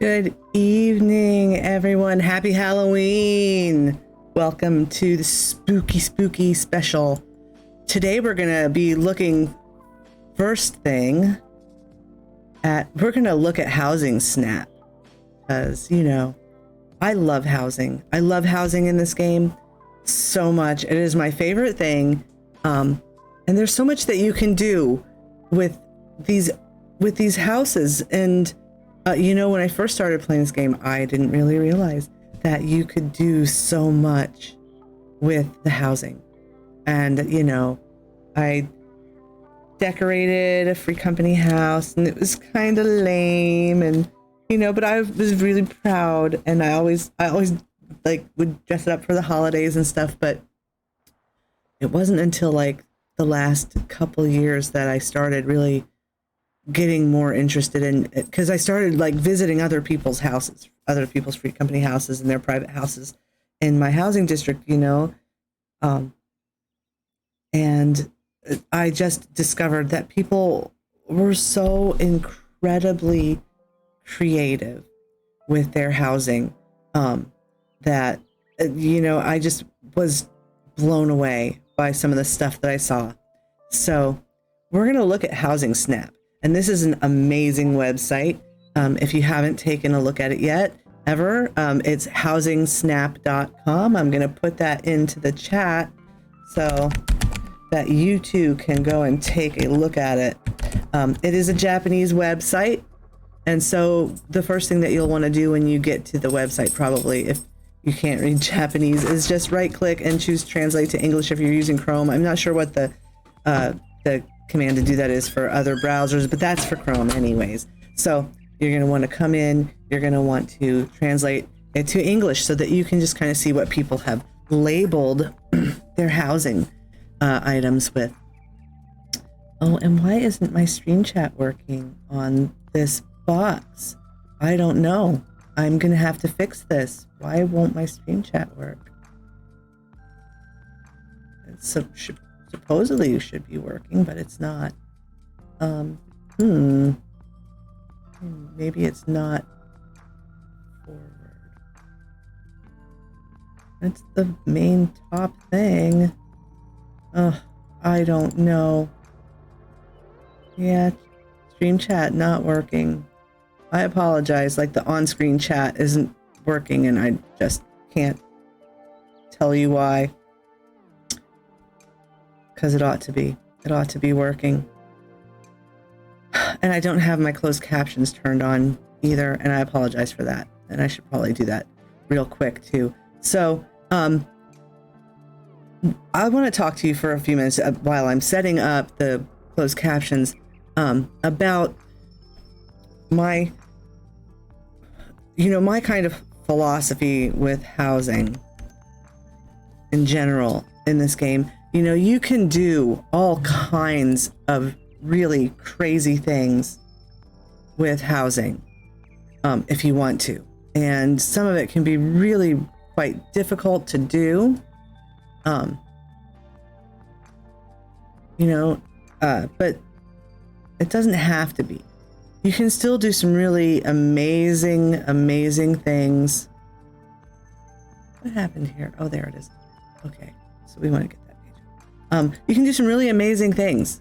Good evening, everyone. Happy Halloween. Welcome to the spooky special. Today we're going to be looking first thing we're going to look at Housing Snap because, I love housing. I love housing in this game so much. It is my favorite thing. And there's so much that you can do with these houses. And when I first started playing this game, I didn't really realize that you could do so much with the housing. And, I decorated a free company house and it was kind of lame and, but I was really proud and I always like would dress it up for the holidays and stuff. But it wasn't until like the last couple years that I started really getting more interested in it, because I started like visiting other people's houses, other people's free company houses and their private houses in my housing district, and I just discovered that people were so incredibly creative with their housing, that, I just was blown away by some of the stuff that I saw. So we're going to look at Housing Snap. And this is an amazing website. If you haven't taken a look at it yet, ever, it's housingsnap.com. I'm going to put that into the chat so that you too can go and take a look at it. It is a Japanese website. And so the first thing that you'll want to do when you get to the website, probably if you can't read Japanese, is just right click and choose translate to English if you're using Chrome. I'm not sure what the command to do that is for other browsers, but that's for Chrome anyways. So you're going to want to come in, you're going to want to translate it to English so that you can just kind of see what people have labeled their housing items with. Oh, and why isn't my screen chat working on this box? I don't know. I'm going to have to fix this. Why won't my screen chat work? Supposedly you should be working, but it's not. Maybe it's not forward. It's the main top thing. Oh, I don't know. Yeah, stream chat not working. I apologize. Like the on-screen chat isn't working and I just can't tell you why. Because it ought to be. It ought to be working. And I don't have my closed captions turned on either, and I apologize for that. And I should probably do that real quick too. So, I want to talk to you for a few minutes while I'm setting up the closed captions about my kind of philosophy with housing in general in this game. You can do all kinds of really crazy things with housing if you want to. And some of it can be really quite difficult to do. But it doesn't have to be. You can still do some really amazing things. What happened here? Oh, there it is. Okay, so we want to get that page. You can do some really amazing things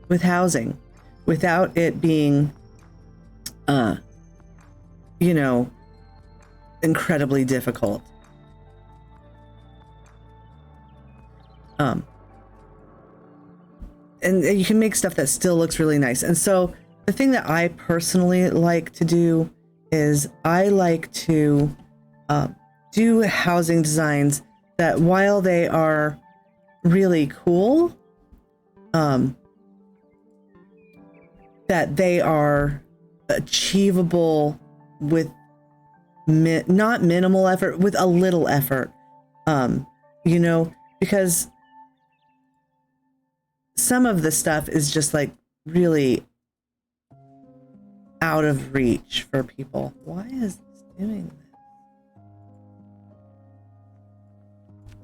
with housing without it being, incredibly difficult. And you can make stuff that still looks really nice. And so the thing that I personally like to do is I like to do housing designs that, while they are really cool, that they are achievable with not minimal effort, with a little effort, because some of the stuff is just like really out of reach for people. Why is this doing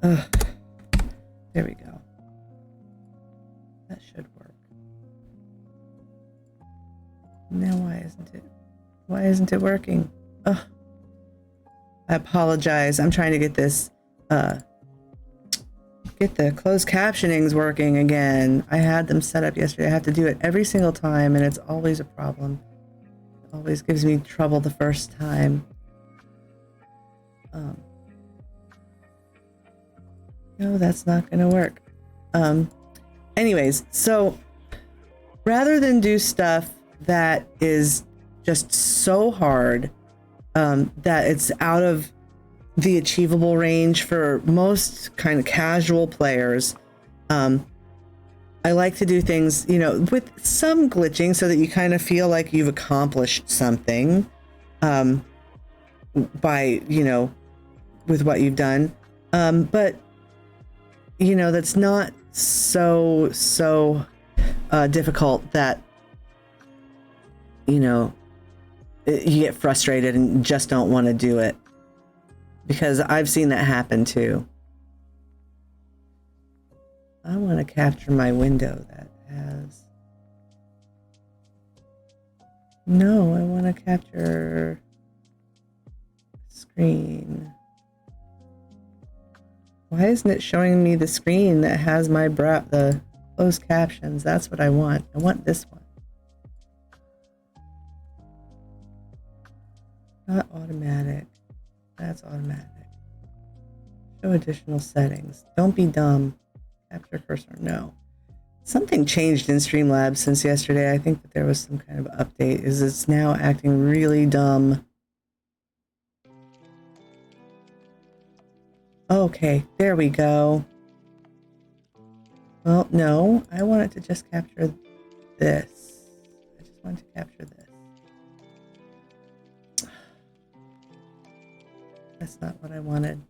this? Ugh. There we go. That should work. Now why isn't it working? Ugh, I apologize. I'm trying to get this, get the closed captionings working again. I had them set up yesterday. I have to do it every single time, and it's always a problem. It always gives me trouble the first time. No, that's not going to work. Anyways, so rather than do stuff that is just so hard that it's out of the achievable range for most kind of casual players, I like to do things, you know, with some glitching so that you kind of feel like you've accomplished something by, you know, with what you've done. But, you know, that's not so difficult that, you know, you get frustrated and just don't want to do it, because I've seen that happen too. I want to capture my window that has... No, I want to capture screen. Why isn't it showing me the screen that has my the closed captions? That's what I want. I want this one. Not automatic. That's automatic. Show additional settings. Don't be dumb. Capture cursor. No. Something changed in Streamlabs since yesterday. I think that there was some kind of update. It's now acting really dumb. Okay, there we go. Well, no, I want it to just capture this. I just want to capture this. That's not what I wanted.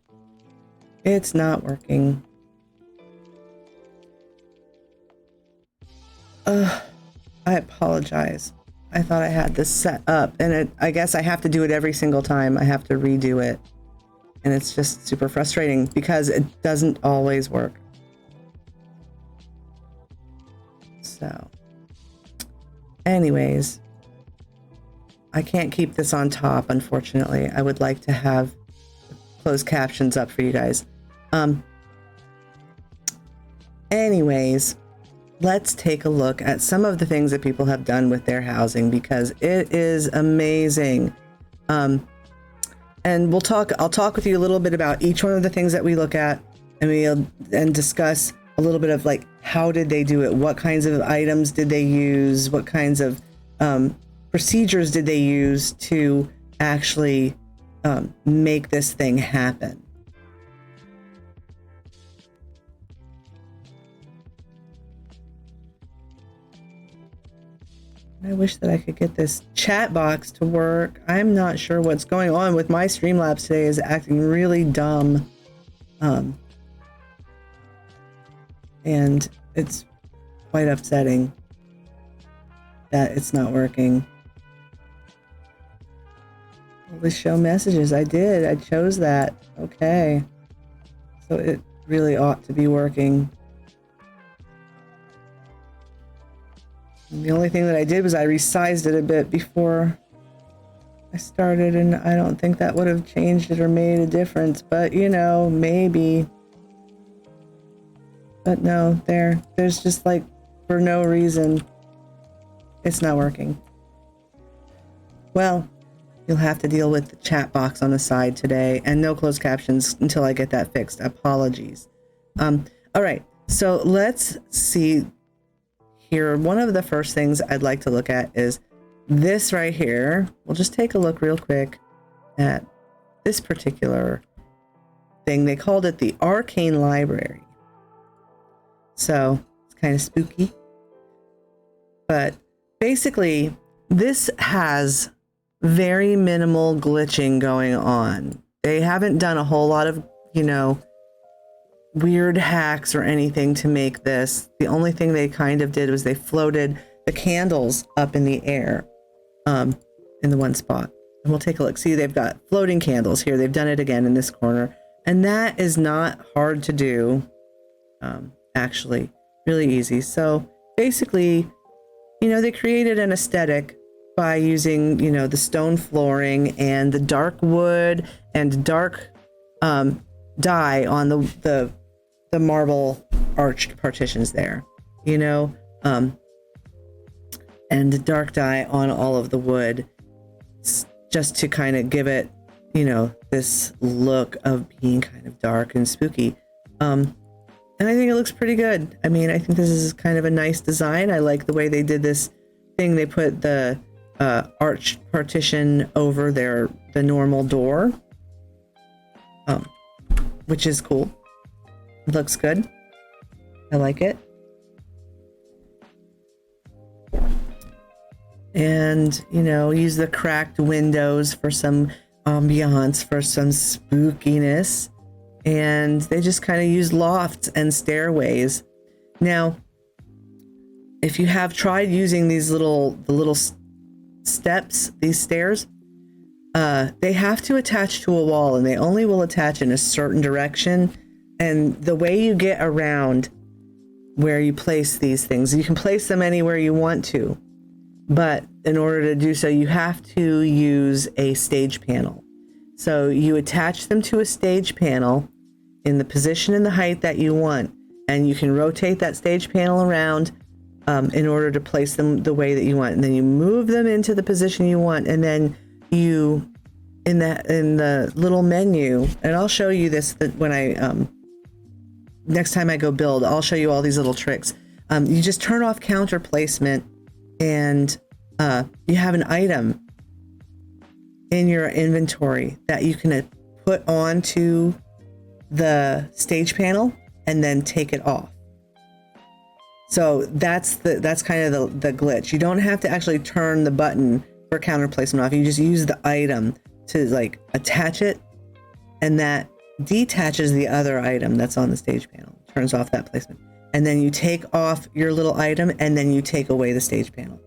It's not working. I apologize. I thought I had this set up, and I guess I have to do it every single time. I have to redo it. And it's just super frustrating because it doesn't always work. So, anyways, I can't keep this on top, unfortunately. I would like to have closed captions up for you guys. Anyways, let's take a look at some of the things that people have done with their housing, because it is amazing. And I'll talk with you a little bit about each one of the things that we look at, and discuss a little bit of like, how did they do it? What kinds of items did they use? What kinds of procedures did they use to actually make this thing happen? I wish that I could get this chat box to work. I'm not sure what's going on with my Streamlabs today. Is acting really dumb. And it's quite upsetting that it's not working. Always show messages. I did. I chose that. Okay. So it really ought to be working. And the only thing that I did was I resized it a bit before I started, and I don't think that would have changed it or made a difference, but you know, maybe. But no, there's just like, for no reason, it's not working. Well, you'll have to deal with the chat box on the side today, and no closed captions until I get that fixed. Apologies. All right, so let's see here. One of the first things I'd like to look at is this right here. We'll just take a look real quick at this particular thing. They called it the Arcane Library. So it's kind of spooky. But basically, this has very minimal glitching going on. They haven't done a whole lot of, you know, weird hacks or anything to make this. The only thing they kind of did was they floated the candles up in the air in the one spot. And we'll take a look. See, they've got floating candles here. They've done it again in this corner. And that is not hard to do. Actually, really easy. So basically, you know, they created an aesthetic by using, you know, the stone flooring and the dark wood and dark dye on the marble arched partitions there, you know, and the dark dye on all of the wood, just to kind of give it, you know, this look of being kind of dark and spooky. And I think it looks pretty good. I mean, I think this is kind of a nice design. I like the way they did this thing. They put the arched partition over the normal door, which is cool. It looks good. I like it. And, you know, use the cracked windows for some ambiance, for some spookiness. And they just kind of use lofts and stairways. Now, if you have tried using these little steps, these stairs, they have to attach to a wall, and they only will attach in a certain direction. And the way you get around where you place these things, you can place them anywhere you want to, but in order to do so, you have to use a stage panel. So you attach them to a stage panel in the position and the height that you want, and you can rotate that stage panel around in order to place them the way that you want, and then you move them into the position you want, and then you in the little menu, and I'll show you this when I next time I go build, I'll show you all these little tricks. You just turn off counter placement, and you have an item in your inventory that you can put onto the stage panel and then take it off. So that's kind of the glitch. You don't have to actually turn the button for counter placement off. You just use the item to like attach it, and that detaches the other item that's on the stage panel, turns off that placement, and then you take off your little item, and then you take away the stage panel.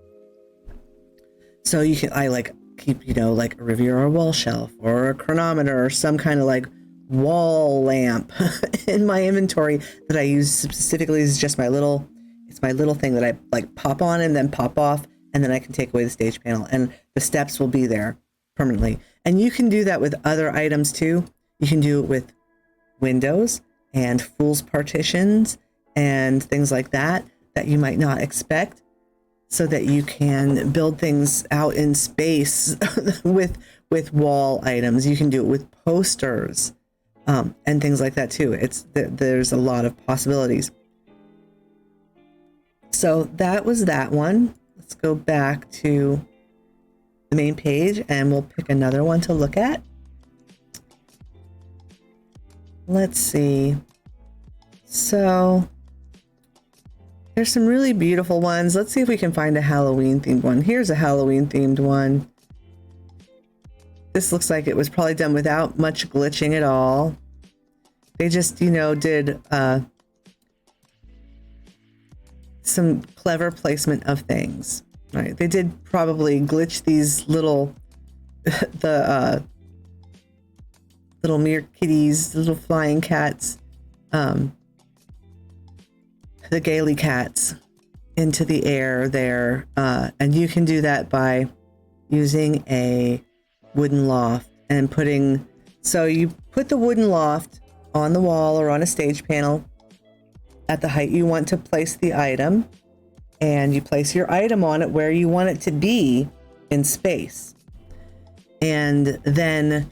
So you can, I like keep, you know, like a Riviera wall shelf or a chronometer or some kind of like wall lamp in my inventory that I use specifically. Is just it's my little thing that I like pop on and then pop off, and then I can take away the stage panel, and the steps will be there permanently. And you can do that with other items too. You can do it with windows and fool's partitions and things like that you might not expect, so that you can build things out in space with wall items. You can do it with posters and things like that too. There's a lot of possibilities. So that was that one. Let's go back to the main page and we'll pick another one to look at. Let's see. So there's some really beautiful ones. Let's see if we can find a Halloween themed one. Here's a Halloween themed one. This looks like it was probably done without much glitching at all. They just, you know, did some clever placement of things. Right? They did probably glitch these little the little mere kitties, little flying cats, the Gaily cats into the air there. And you can do that by using a wooden loft and so you put the wooden loft on the wall or on a stage panel at the height you want to place the item, and you place your item on it where you want it to be in space. And then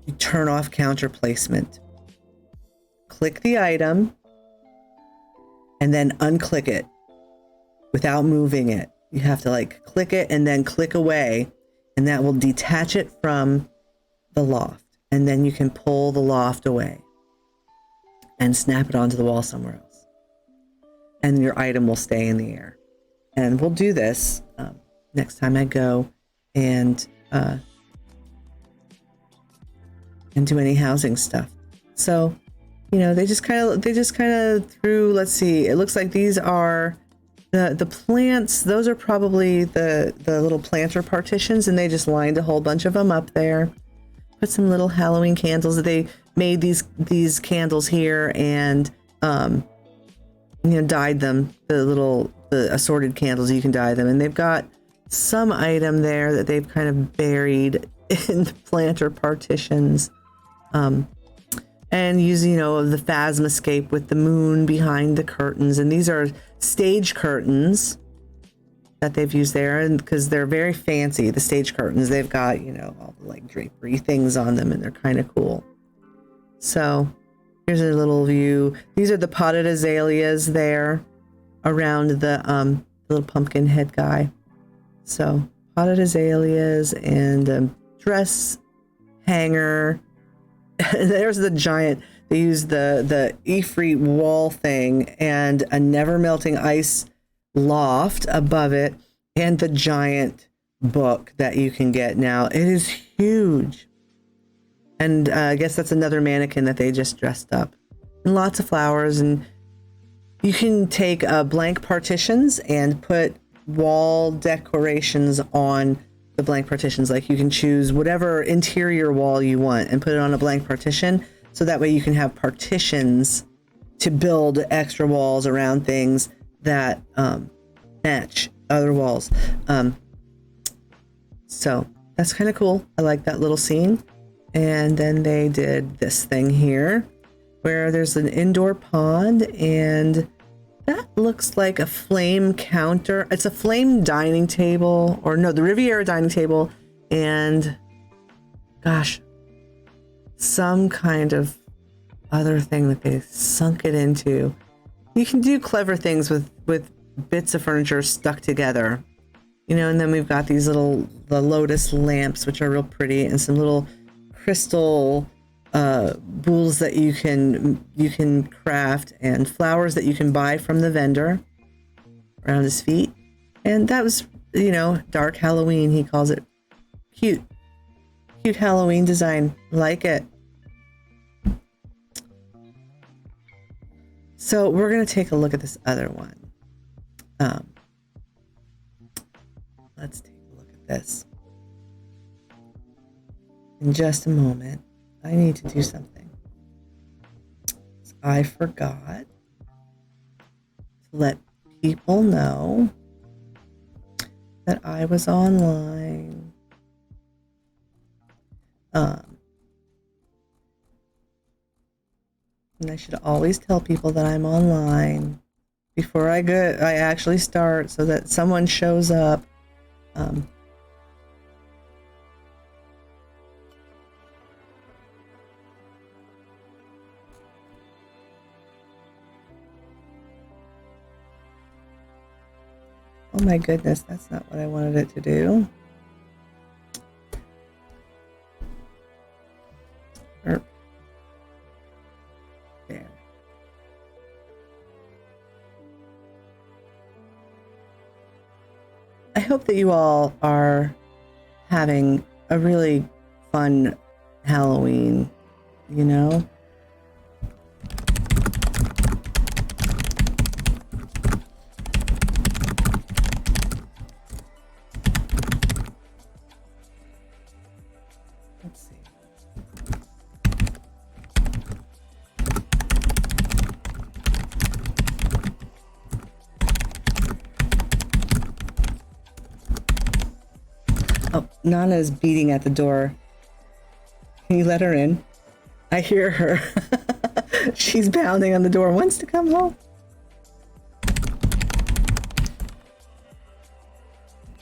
you turn off counter placement. Click the item and then unclick it without moving it. You have to like click it and then click away, and that will detach it from the loft. And then you can pull the loft away and snap it onto the wall somewhere else. And your item will stay in the air. And we'll do this next time I go and do any housing stuff. So, you know, they just kind of threw, let's see, it looks like these are the plants. Those are probably the little planter partitions, and they just lined a whole bunch of them up there. Put some little Halloween candles. They made these candles here, and dyed them, the assorted candles, you can dye them. And they've got some item there that they've kind of buried in the planter partitions. And use, the Phasmascape with the moon behind the curtains. And these are stage curtains that they've used there, and because they're very fancy, the stage curtains, they've got, all the like drapery things on them, and they're kind of cool. So here's a little view. These are the potted azaleas there around the little pumpkin head guy. So potted azaleas and dress hanger. There's the giant. They use the Ifrit wall thing and a never melting ice loft above it, and the giant book that you can get now. It is huge. And I guess that's another mannequin that they just dressed up. And lots of flowers. And you can take blank partitions and put wall decorations on the blank partitions. Like you can choose whatever interior wall you want and put it on a blank partition. So that way you can have partitions to build extra walls around things that match other walls. So that's kind of cool. I like that little scene. And then they did this thing here where there's an indoor pond, and that looks like a flame counter. It's a flame dining table, or no, the Riviera dining table, and gosh, some kind of other thing that they sunk it into. You can do clever things with bits of furniture stuck together, and then we've got these the lotus lamps, which are real pretty, and some little crystal bowls that you can craft, and flowers that you can buy from the vendor around his feet. And that was, dark Halloween. He calls it cute Halloween design. Like it. So we're going to take a look at this other one. Let's take a look at this. In just a moment, I need to do something. I forgot to let people know that I was online. And I should always tell people that I'm online before I actually start, so that someone shows up. Oh my goodness, that's not what I wanted it to do. There. I hope that you all are having a really fun Halloween, Let's see. Oh, Nana's beating at the door. Can you let her in? I hear her. She's pounding on the door, wants to come home.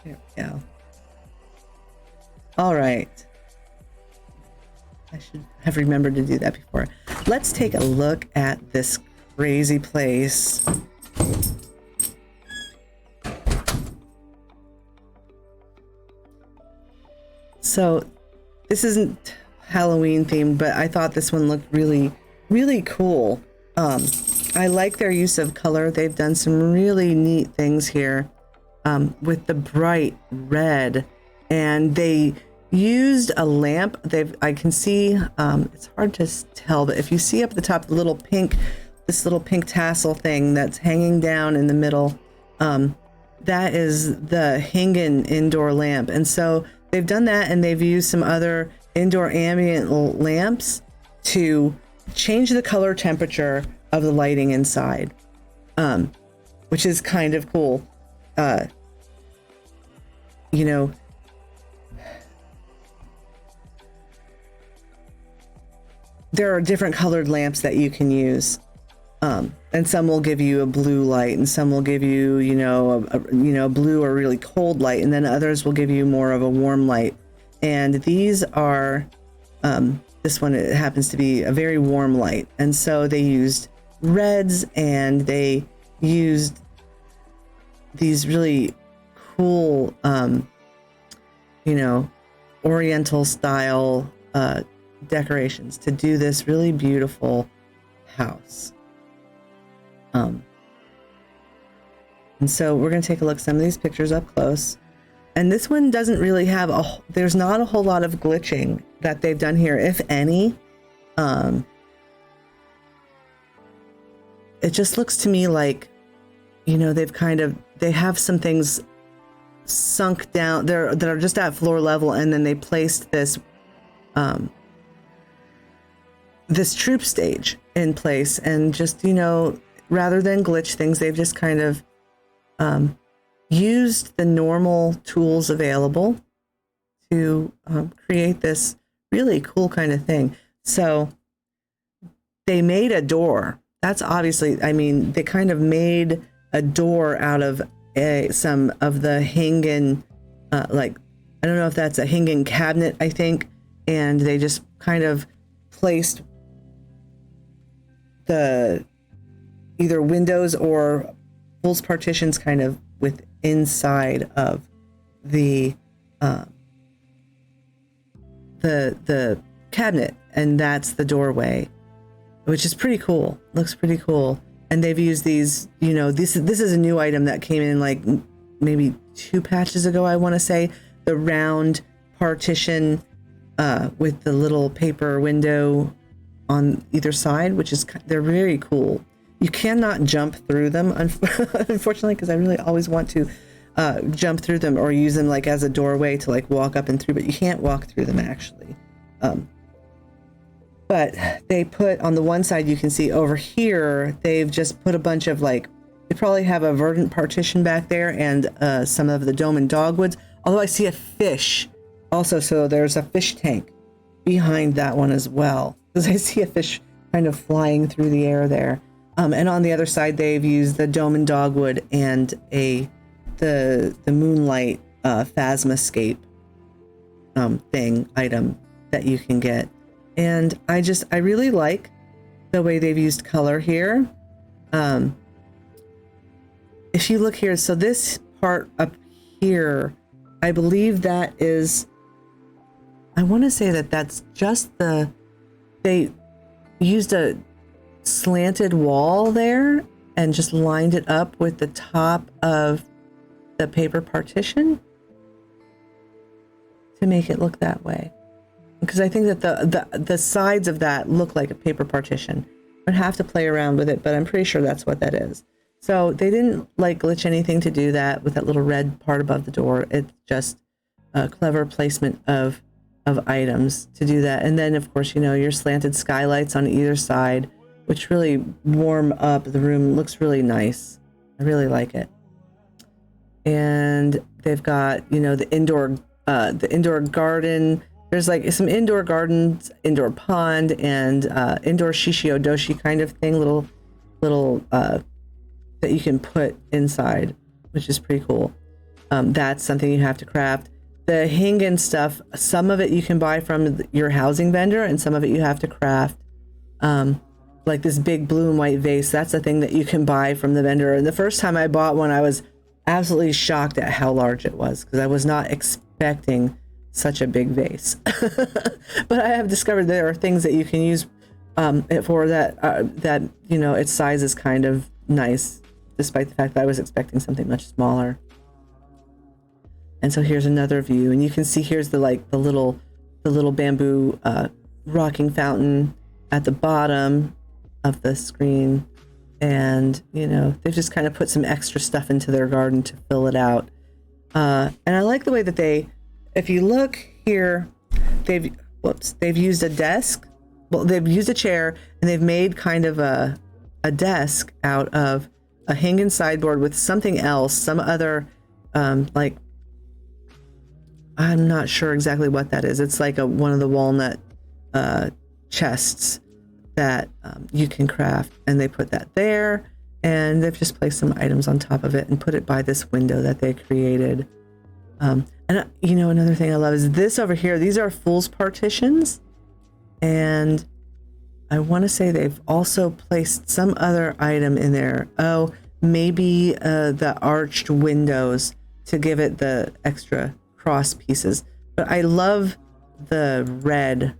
There we go. All right. I should have remembered to do that before. Let's take a look at this crazy place. So this isn't Halloween themed, but I thought this one looked really, really cool. I like their use of color. They've done some really neat things here with the bright red, and they used a lamp. I can see, it's hard to tell, but if you see up at the top, this little pink tassel thing that's hanging down in the middle, that is the Hingen indoor lamp. And so they've done that, and they've used some other indoor ambient lamps to change the color temperature of the lighting inside. which is kind of cool. You know, there are different colored lamps that you can use. And some will give you a blue light, and some will give you, a blue or really cold light, and then others will give you more of a warm light. And these are, this one, it happens to be a very warm light. And so they used reds, and they used these really cool, Oriental style decorations to do this really beautiful house. And so we're going to take a look at some of these pictures up close. And this one doesn't really have there's not a whole lot of glitching that they've done here, if any. It just looks to me like, they have some things sunk down there that are just at floor level, and then they placed this this troop stage in place, and just, rather than glitch things, they've just kind of used the normal tools available to create this really cool kind of thing. So they made a door. That's obviously, they kind of made a door out of some of the hanging, I don't know if that's a hanging cabinet, I think, and they just kind of placed the either windows or false partitions kind of with inside of the cabinet, and that's the doorway, which is pretty cool. Looks pretty cool. And they've used these, this is a new item that came in like maybe 2 patches ago, I want to say, the round partition with the little paper window on either side, they're very cool. You cannot jump through them, unfortunately, because I really always want to jump through them or use them like as a doorway to like walk up and through, but you can't walk through them actually. But they put on the one side, you can see over here, they've just put a bunch of they probably have a verdant partition back there and some of the dome and dogwoods. Although I see a fish also, so there's a fish tank behind that one as well, because I see a fish kind of flying through the air there. And on the other side, they've used the dome and dogwood and the moonlight phasmascape item that you can get. And I really like the way they've used color here. If you look here, so this part up here, I believe that is, I want to say that that's just they used a slanted wall there and just lined it up with the top of the paper partition to make it look that way. Because I think that the sides of that look like a paper partition. I'd have to play around with it, but I'm pretty sure that's what that is. So they didn't glitch anything to do that with that little red part above the door. It's just a clever placement of items to do that. And then of course, your slanted skylights on either side, which really warm up the room. It looks really nice. I really like it. And they've got, the indoor garden. There's some indoor gardens, indoor pond, and indoor shishio-doshi kind of thing, little that you can put inside, which is pretty cool. That's something you have to craft. The hingen stuff, some of it you can buy from your housing vendor, and some of it you have to craft. Like this big blue and white vase, that's a thing that you can buy from the vendor. And the first time I bought one, I was absolutely shocked at how large it was, because I was not expecting such a big vase. But I have discovered there are things that you can use it for that its size is kind of nice, despite the fact that I was expecting something much smaller. And so here's another view, and you can see here's the little bamboo rocking fountain at the bottom of the screen. And they've just kind of put some extra stuff into their garden to fill it out. And I like the way that if you look here, they've used a desk. Well, they've used a chair, and they've made kind of a desk out of a hanging sideboard with something else, some other, like, I'm not sure exactly what that is. It's like one of the walnut chests that you can craft, and they put that there, and they've just placed some items on top of it and put it by this window that they created. And another thing I love is this over here. These are fool's partitions, and I want to say they've also placed some other item in there. Oh, maybe the arched windows to give it the extra cross pieces. But I love the red.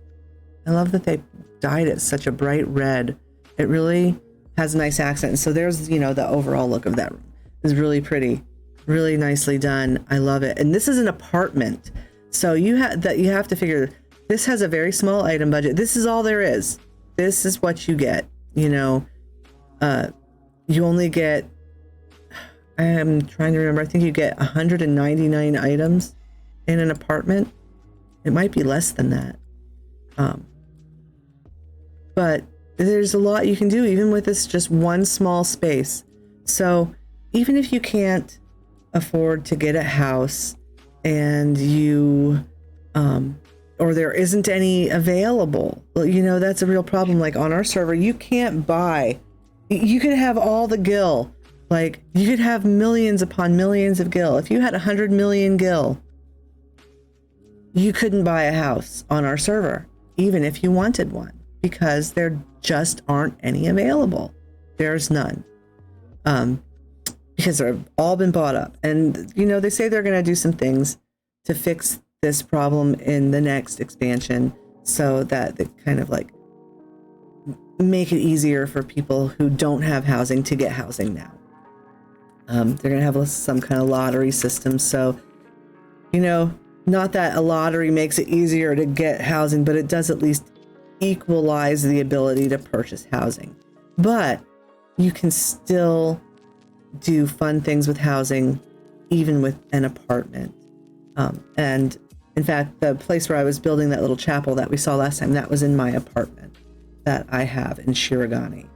I love that they dyed it such a bright red. It really has a nice accent. And so there's, the overall look of that room is really pretty, really nicely done. I love it. And this is an apartment. So you have to figure this has a very small item budget. This is all there is. This is what you get. You only get, I'm trying to remember, I think you get 199 items in an apartment. It might be less than that. But there's a lot you can do even with this just one small space. So even if you can't afford to get a house and you, or there isn't any available, well, that's a real problem. Like on our server, you can't buy, you could have all the gil, like you could have millions upon millions of gil. If you had 100 million gil, you couldn't buy a house on our server, even if you wanted one, because there just aren't any available. There's none. Because they've all been bought up. And, they say they're going to do some things to fix this problem in the next expansion so that they kind of like make it easier for people who don't have housing to get housing now. They're going to have some kind of lottery system. So, not that a lottery makes it easier to get housing, but it does at least equalize the ability to purchase housing. But you can still do fun things with housing, even with an apartment. And in fact, the place where I was building that little chapel that we saw last time, that was in my apartment that I have in Shirogane.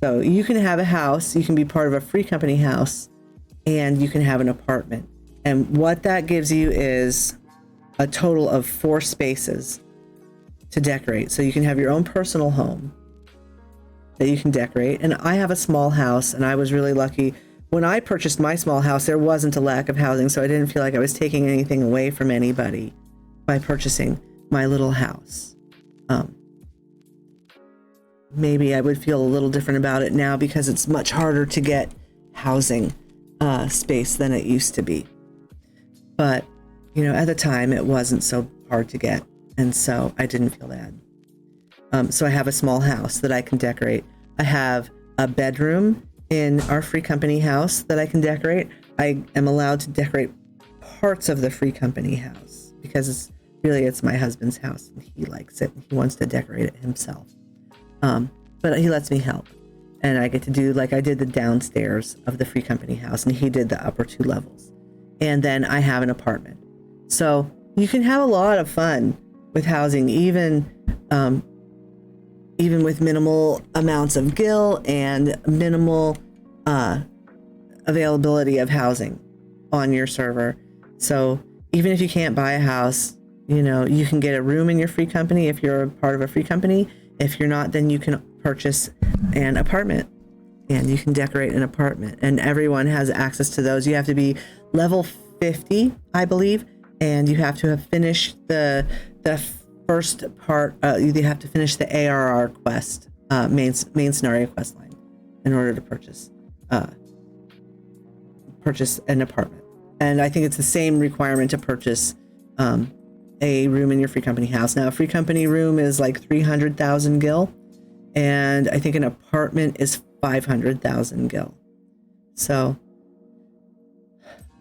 So you can have a house, you can be part of a free company house, and you can have an apartment. And what that gives you is a total of 4 spaces to decorate. So you can have your own personal home that you can decorate. And I have a small house, and I was really lucky. When I purchased my small house, there wasn't a lack of housing, so I didn't feel like I was taking anything away from anybody by purchasing my little house. Maybe I would feel a little different about it now because it's much harder to get housing space than it used to be. But, at the time, it wasn't so hard to get, and so I didn't feel bad. So I have a small house that I can decorate. I have a bedroom in our free company house that I can decorate. I am allowed to decorate parts of the free company house because it's my husband's house and he likes it and he wants to decorate it himself. But he lets me help, and I get to do, like I did the downstairs of the free company house and he did the upper 2 levels. And then I have an apartment. So you can have a lot of fun with housing, even with minimal amounts of gil and minimal availability of housing on your server. So even if you can't buy a house, you can get a room in your free company if you're a part of a free company. If you're not, then you can purchase an apartment and you can decorate an apartment, and everyone has access to those. You have to be level 50, I believe, and you have to have finished the first part. You have to finish the ARR quest, main scenario quest line, in order to purchase an apartment. And I think it's the same requirement to purchase a room in your free company house. Now, a free company room is like 300,000 gil, and I think an apartment is 500,000 gil. So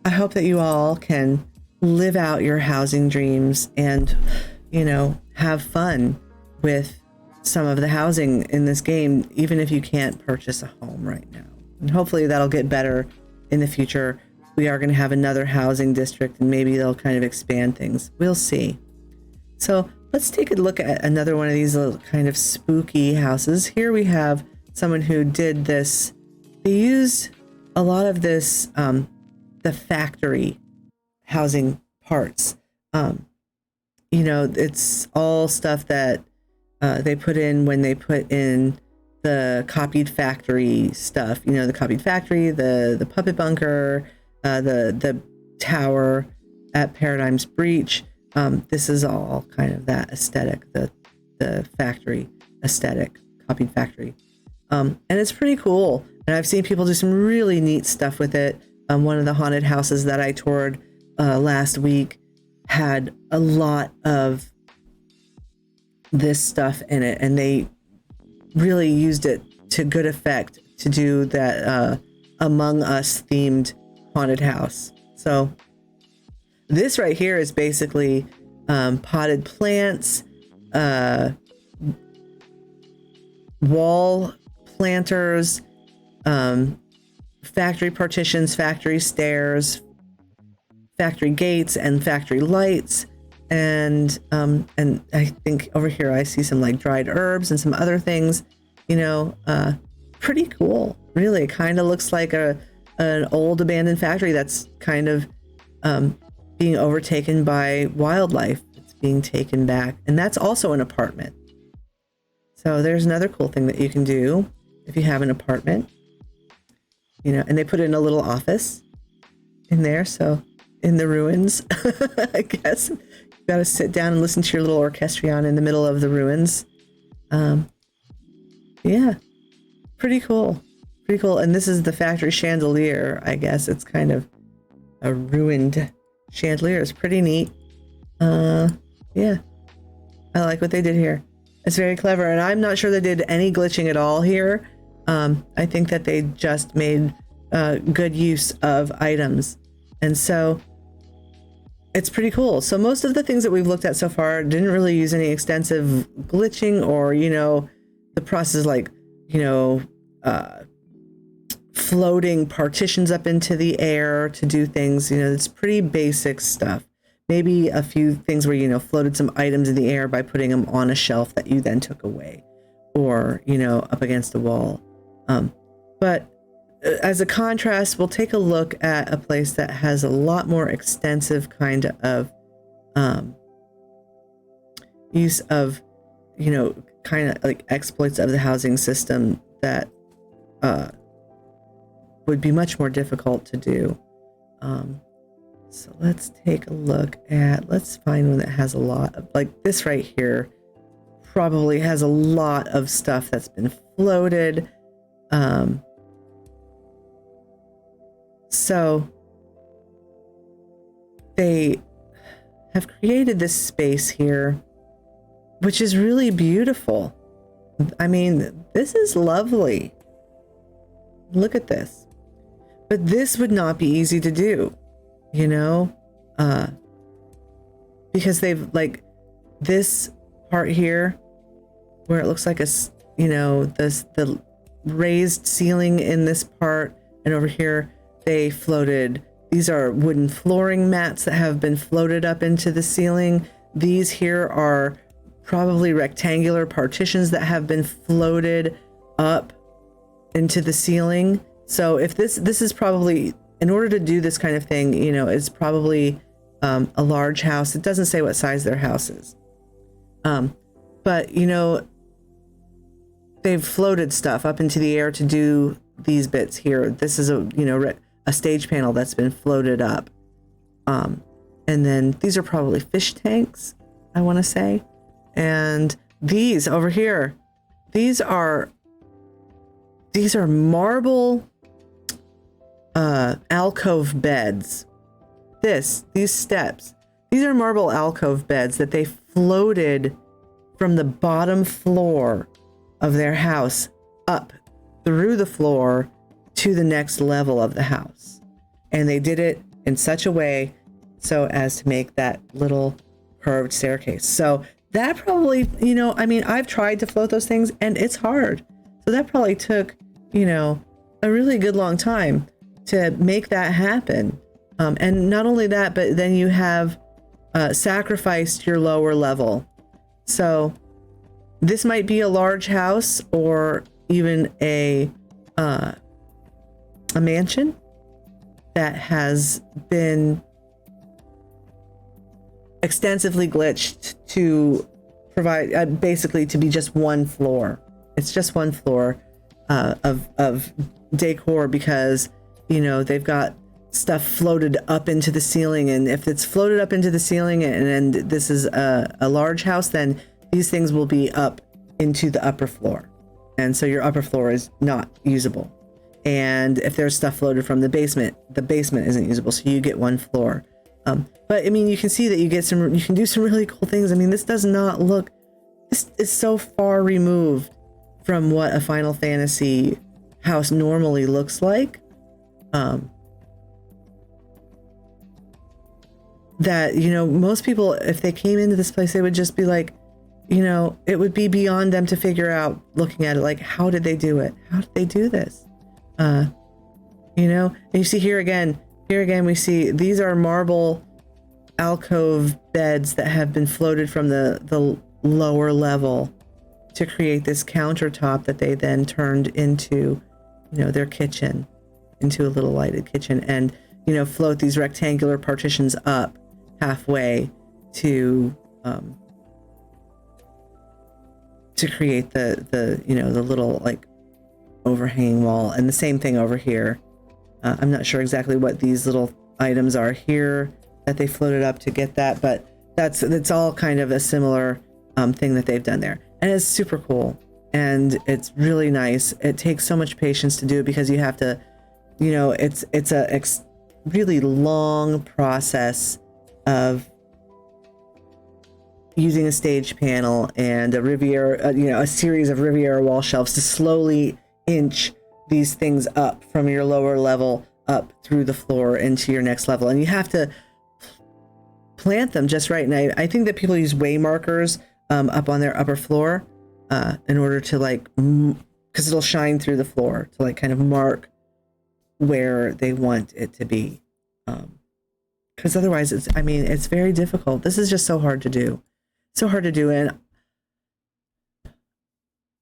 I hope that you all can live out your housing dreams and, have fun with some of the housing in this game, even if you can't purchase a home right now. And hopefully that'll get better in the future. We are going to have another housing district, and maybe they'll kind of expand things. We'll see. So let's take a look at another one of these little kind of spooky houses. Here we have someone who did this. They used a lot of this, the factory housing parts, you know, it's all stuff that they put in when they put in the copied factory stuff, you know, the copied factory, the puppet bunker, the tower at Paradigm's Breach. This is all kind of that aesthetic, the factory aesthetic, copied factory. And it's pretty cool. And I've seen people do some really neat stuff with it. One of the haunted houses that I toured last week had a lot of this stuff in it, and they really used it to good effect to do that Among Us themed haunted house. So this right here is basically potted plants, wall planters, factory partitions, factory stairs, factory gates, and factory lights. And I think over here I see some like dried herbs and some other things, you know, pretty cool. Really, it kind of looks like an old abandoned factory that's kind of being overtaken by wildlife. It's being taken back, and that's also an apartment. So there's another cool thing that you can do if you have an apartment, you know, and they put in a little office in there. So in the ruins, I guess you got to sit down and listen to your little orchestrion in the middle of the ruins. Yeah, pretty cool. Pretty cool. And this is the factory chandelier. I guess it's kind of a ruined chandelier. It's pretty neat. Yeah, I like what they did here. It's very clever. And I'm not sure they did any glitching at all here. I think that they just made good use of items. And so it's pretty cool. So most of the things that we've looked at so far didn't really use any extensive glitching or, you know, the process like, you know, floating partitions up into the air to do things. You know, it's pretty basic stuff. Maybe a few things where, you know, floated some items in the air by putting them on a shelf that you then took away or, you know, up against a wall. But as a contrast, we'll take a look at a place that has a lot more extensive kind of use of, you know, kind of like exploits of the housing system that would be much more difficult to do. So let's take a look at, let's find one that has a lot of, like this right here probably has a lot of stuff that's been floated. So they have created this space here, which is really beautiful. I mean, this is lovely. Look at this. But this would not be easy to do, you know, because they've like this part here where it looks like a, you know, the raised ceiling in this part, and over here they floated. These are wooden flooring mats that have been floated up into the ceiling. These here are probably rectangular partitions that have been floated up into the ceiling. So if this is probably, in order to do this kind of thing, you know, it's probably a large house. It doesn't say what size their house is. But, you know, they've floated stuff up into the air to do these bits here. This is a, you know, a stage panel that's been floated up. And then these are probably fish tanks, I want to say. And these over here, these are marble alcove beds. These steps, these are marble alcove beds that they floated from the bottom floor of their house up through the floor to the next level of the house. And they did it in such a way so as to make that little curved staircase. So that probably, you know, I mean, I've tried to float those things and it's hard. So that probably took, you know, a really good long time to make that happen. And not only that, but then you have sacrificed your lower level. So this might be a large house or even a a mansion that has been extensively glitched to provide basically to be just one floor. It's just one floor of decor because, you know, they've got stuff floated up into the ceiling, and if it's floated up into the ceiling and this is a large house, then these things will be up into the upper floor, and so your upper floor is not usable. And if there's stuff floated from the basement isn't usable, so you get one floor. But I mean, you can see that you can do some really cool things. I mean, this does not look, this is so far removed from what a Final Fantasy house normally looks like. That, you know, most people, if they came into this place, they would just be like, you know, it would be beyond them to figure out, looking at it, like, how did they do it? How did they do this? You know, and you see here again, we see these are marble alcove beds that have been floated from the lower level to create this countertop that they then turned into, you know, their kitchen, into a little lighted kitchen, and, you know, float these rectangular partitions up halfway to create the you know, the little like overhanging wall. And the same thing over here. I'm not sure exactly what these little items are here that they floated up to get that, but that's all kind of a similar thing that they've done there. And it's super cool, and it's really nice. It takes so much patience to do it because you have to, you know, it's a really long process of using a stage panel and a Riviera, you know, a series of Riviera wall shelves to slowly inch these things up from your lower level up through the floor into your next level. And you have to plant them just right. And I think that people use way markers up on their upper floor in order to, like, because it'll shine through the floor to, like, kind of mark where they want it to be. Because otherwise it's very difficult. This is just so hard to do. So hard to do. And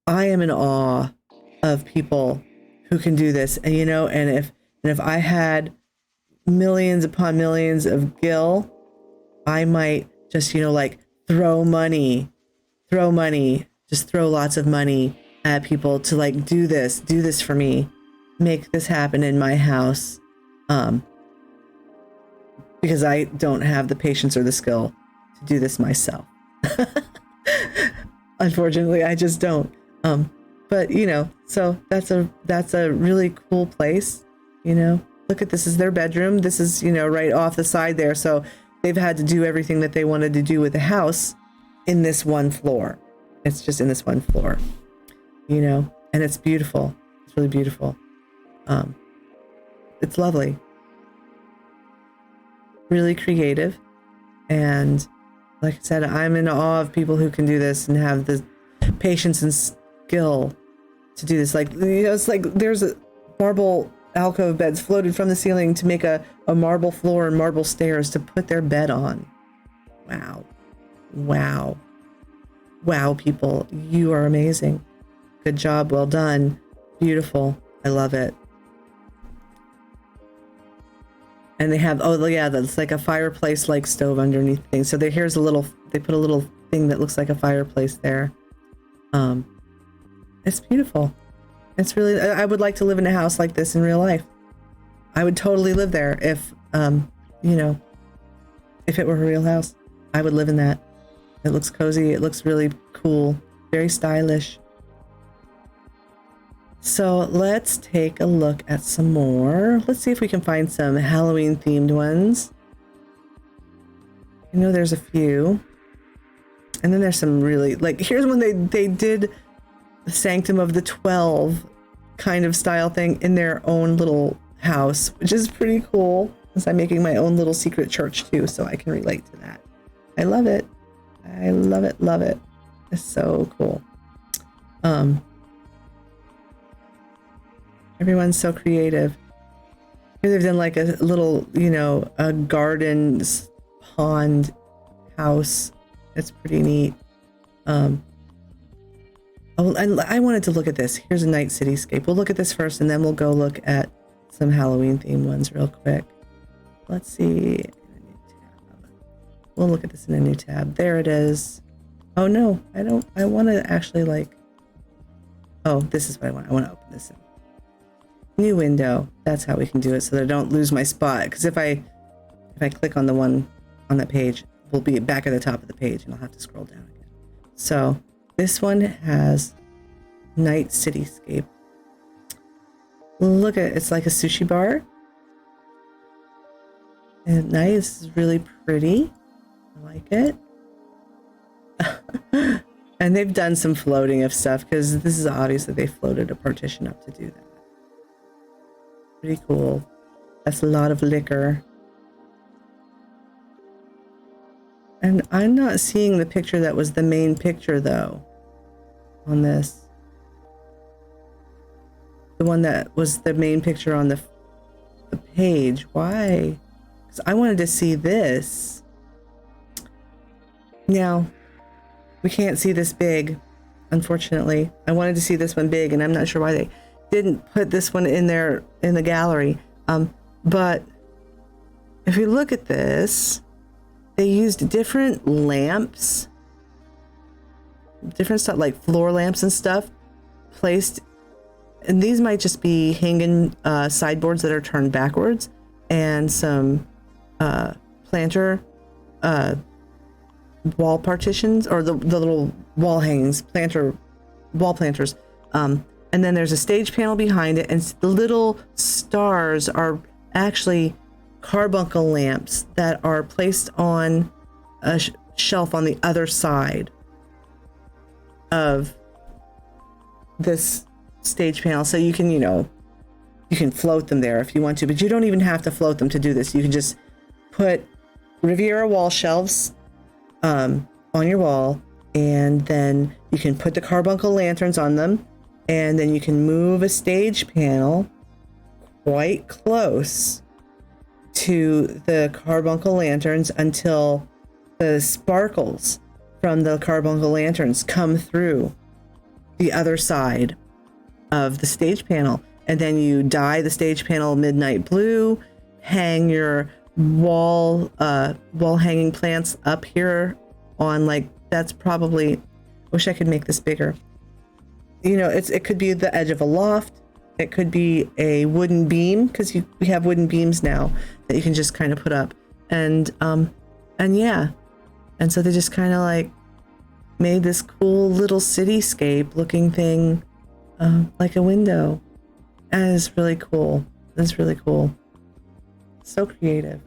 I am in awe of people who can do this. And, you know, and if I had millions upon millions of gil, I might just, you know, like throw lots of money at people to, like, do this for me, make this happen in my house. Because I don't have the patience or the skill to do this myself. Unfortunately, I just don't. But, you know, so that's a really cool place. You know, look at this is their bedroom. This is, you know, right off the side there. So they've had to do everything that they wanted to do with the house in this one floor. It's just in this one floor, you know, and it's beautiful. It's really beautiful. It's lovely. Really creative. And like I said, I'm in awe of people who can do this and have the patience and skill to do this. Like, you know, it's like there's a marble alcove beds floated from the ceiling to make a marble floor and marble stairs to put their bed on. Wow, people, you are amazing. Good job, well done. Beautiful. I love it. And they have, oh yeah, that's like a fireplace like stove underneath things. So they put a little thing that looks like a fireplace there. It's beautiful. It's really, I would like to live in a house like this in real life. I would totally live there if, you know, if it were a real house. I would live in that. It looks cozy. It looks really cool. Very stylish. So let's take a look at some more. Let's see if we can find some Halloween themed ones. I know there's a few. And then there's some really, like, here's when they did the Sanctum of the 12 kind of style thing in their own little house, which is pretty cool, since I'm making my own little secret church too, so I can relate to that. I love it. I love it, love it. It's so cool. Everyone's so creative. Here they've done like a little, you know, a garden pond house. It's pretty neat. Oh, and I wanted to look at this. Here's a night cityscape. We'll look at this first, and then we'll go look at some Halloween themed ones real quick. Let's see. We'll look at this in a new tab. There it is. Oh no, I want to actually like, oh, this is what I want. I want to open this in. New window. That's how we can do it so that I don't lose my spot. Because if I click on the one on that page, we'll be back at the top of the page and I'll have to scroll down again. So this one has night cityscape. Look at it. It's like a sushi bar. And at night, this is really pretty. I like it. And they've done some floating of stuff because this is obviously they floated a partition up to do that. Pretty cool. That's a lot of liquor. And I'm not seeing the picture that was the main picture though on this. The one that was the main picture on the page. Why? Because I wanted to see this. Now, we can't see this big, unfortunately. I wanted to see this one big, and I'm not sure why they didn't put this one in there in the gallery. But if you look at this, they used different lamps, different stuff like floor lamps and stuff placed. And these might just be hanging sideboards that are turned backwards, and some planter wall partitions, or the little wall hangings, wall planters. And then there's a stage panel behind it, and the little stars are actually carbuncle lamps that are placed on a shelf on the other side of this stage panel. So you can, you can float them there if you want to, but you don't even have to float them to do this. You can just put Riviera wall shelves on your wall, and then you can put the carbuncle lanterns on them, and then you can move a stage panel quite close to the carbuncle lanterns until the sparkles from the carbuncle lanterns come through the other side of the stage panel. And then you dye the stage panel midnight blue, hang your wall hanging plants up here on, like, that's probably, wish I could make this bigger. It could be the edge of a loft. It could be a wooden beam, because we have wooden beams now that you can just kind of put up. And yeah. And so they just kind of like made this cool little cityscape looking thing, like a window. And it's really cool. It's really cool. So creative.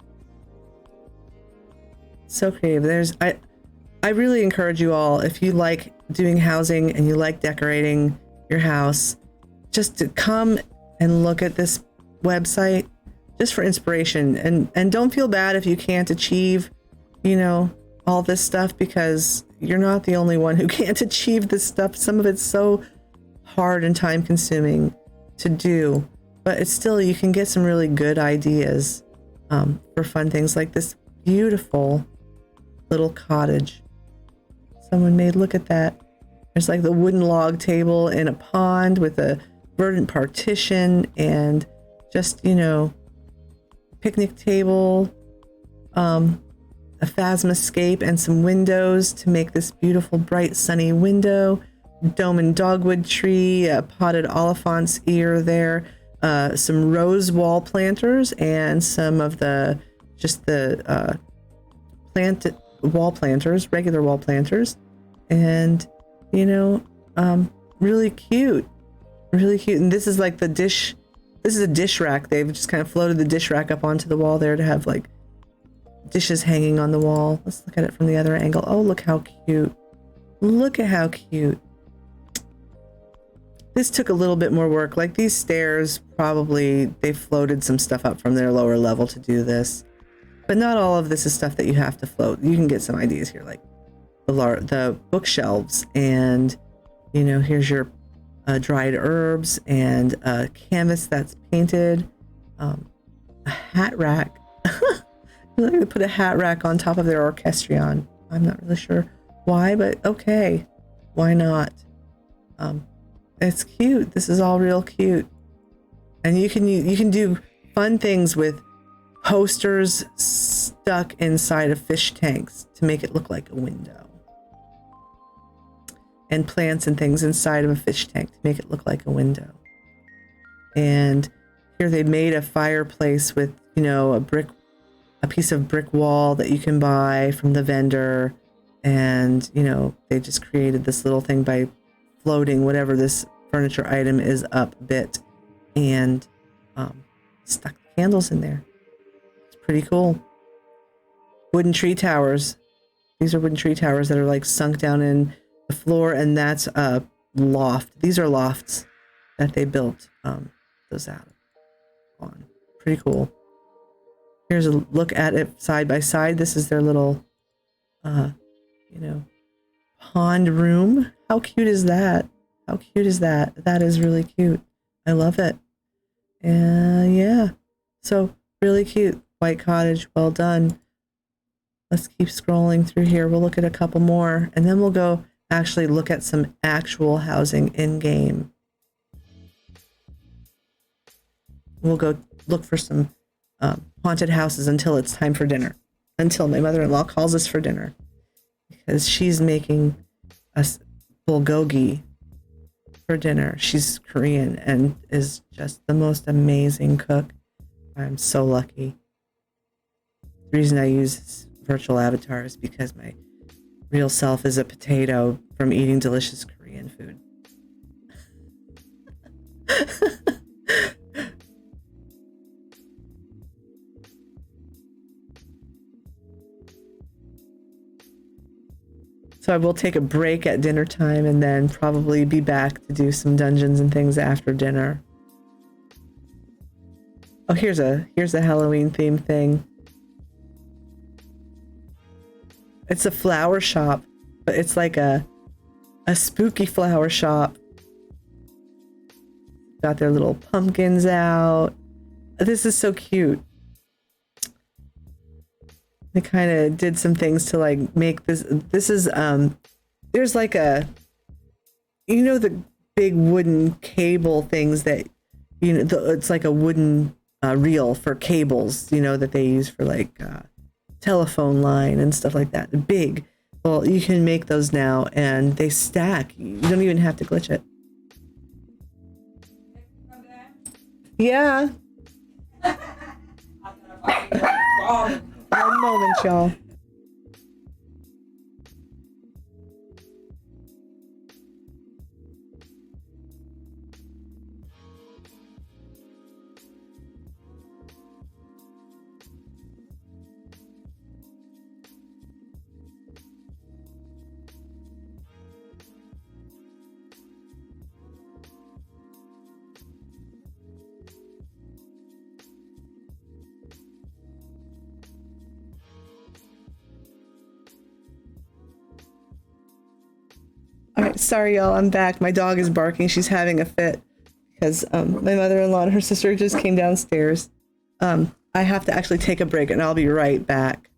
So creative. I really encourage you all, if you like doing housing and you like decorating your house, just to come and look at this website just for inspiration, and don't feel bad if you can't achieve, all this stuff, because you're not the only one who can't achieve this stuff. Some of it's so hard and time consuming to do, but it's still, you can get some really good ideas for fun things like this beautiful little cottage someone made. Look at that. There's like the wooden log table in a pond with a verdant partition, and just, picnic table, a phasmoscape, and some windows to make this beautiful bright sunny window, dome and dogwood tree, a potted oliphant's ear there, some rose wall planters, and some of the wall planters, regular wall planters, and really cute. And this is like this is a dish rack. They've just kind of floated the dish rack up onto the wall there to have like dishes hanging on the wall. Let's look at it from the other angle. Oh, look how cute. Look at how cute. This took a little bit more work. Like these stairs, probably they floated some stuff up from their lower level to do this. But not all of this is stuff that you have to float. You can get some ideas here, like the bookshelves, and here's your dried herbs, and a canvas that's painted, a hat rack. They put a hat rack on top of their orchestrion. I'm not really sure why, but okay, why not? It's cute. This is all real cute. And you can do fun things with posters stuck inside of fish tanks to make it look like a window, and plants and things inside of a fish tank to make it look like a window. And here they made a fireplace with, a piece of brick wall that you can buy from the vendor. And, they just created this little thing by floating whatever this furniture item is up a bit, and stuck candles in there. It's pretty cool. Wooden tree towers. These are wooden tree towers that are like sunk down in the floor, and that's a loft. These are lofts that they built those out on. Pretty cool. Here's a look at it side by side. This is their little, pond room. How cute is that? How cute is that? That is really cute. I love it. And yeah, so really cute. White cottage, well done. Let's keep scrolling through here. We'll look at a couple more, and then we'll go actually look at some actual housing in game. We'll go look for some haunted houses until it's time for dinner. Until my mother-in-law calls us for dinner, because she's making us bulgogi for dinner. She's Korean and is just the most amazing cook. I'm so lucky. The reason I use virtual avatars because my real self is a potato from eating delicious Korean food. So I will take a break at dinner time and then probably be back to do some dungeons and things after dinner. Oh, here's a Halloween themed thing. It's a flower shop, but it's like a spooky flower shop. Got their little pumpkins out. This is so cute. They kind of did some things to like make this. This is there's like a, the big wooden cable things that, it's like a wooden reel for cables, that they use for like telephone line and stuff like that. Big. Well, you can make those now, and they stack. You don't even have to glitch it. Yeah. One moment, y'all. All right, sorry, y'all. I'm back. My dog is barking. She's having a fit because my mother-in-law and her sister just came downstairs. I have to actually take a break, and I'll be right back.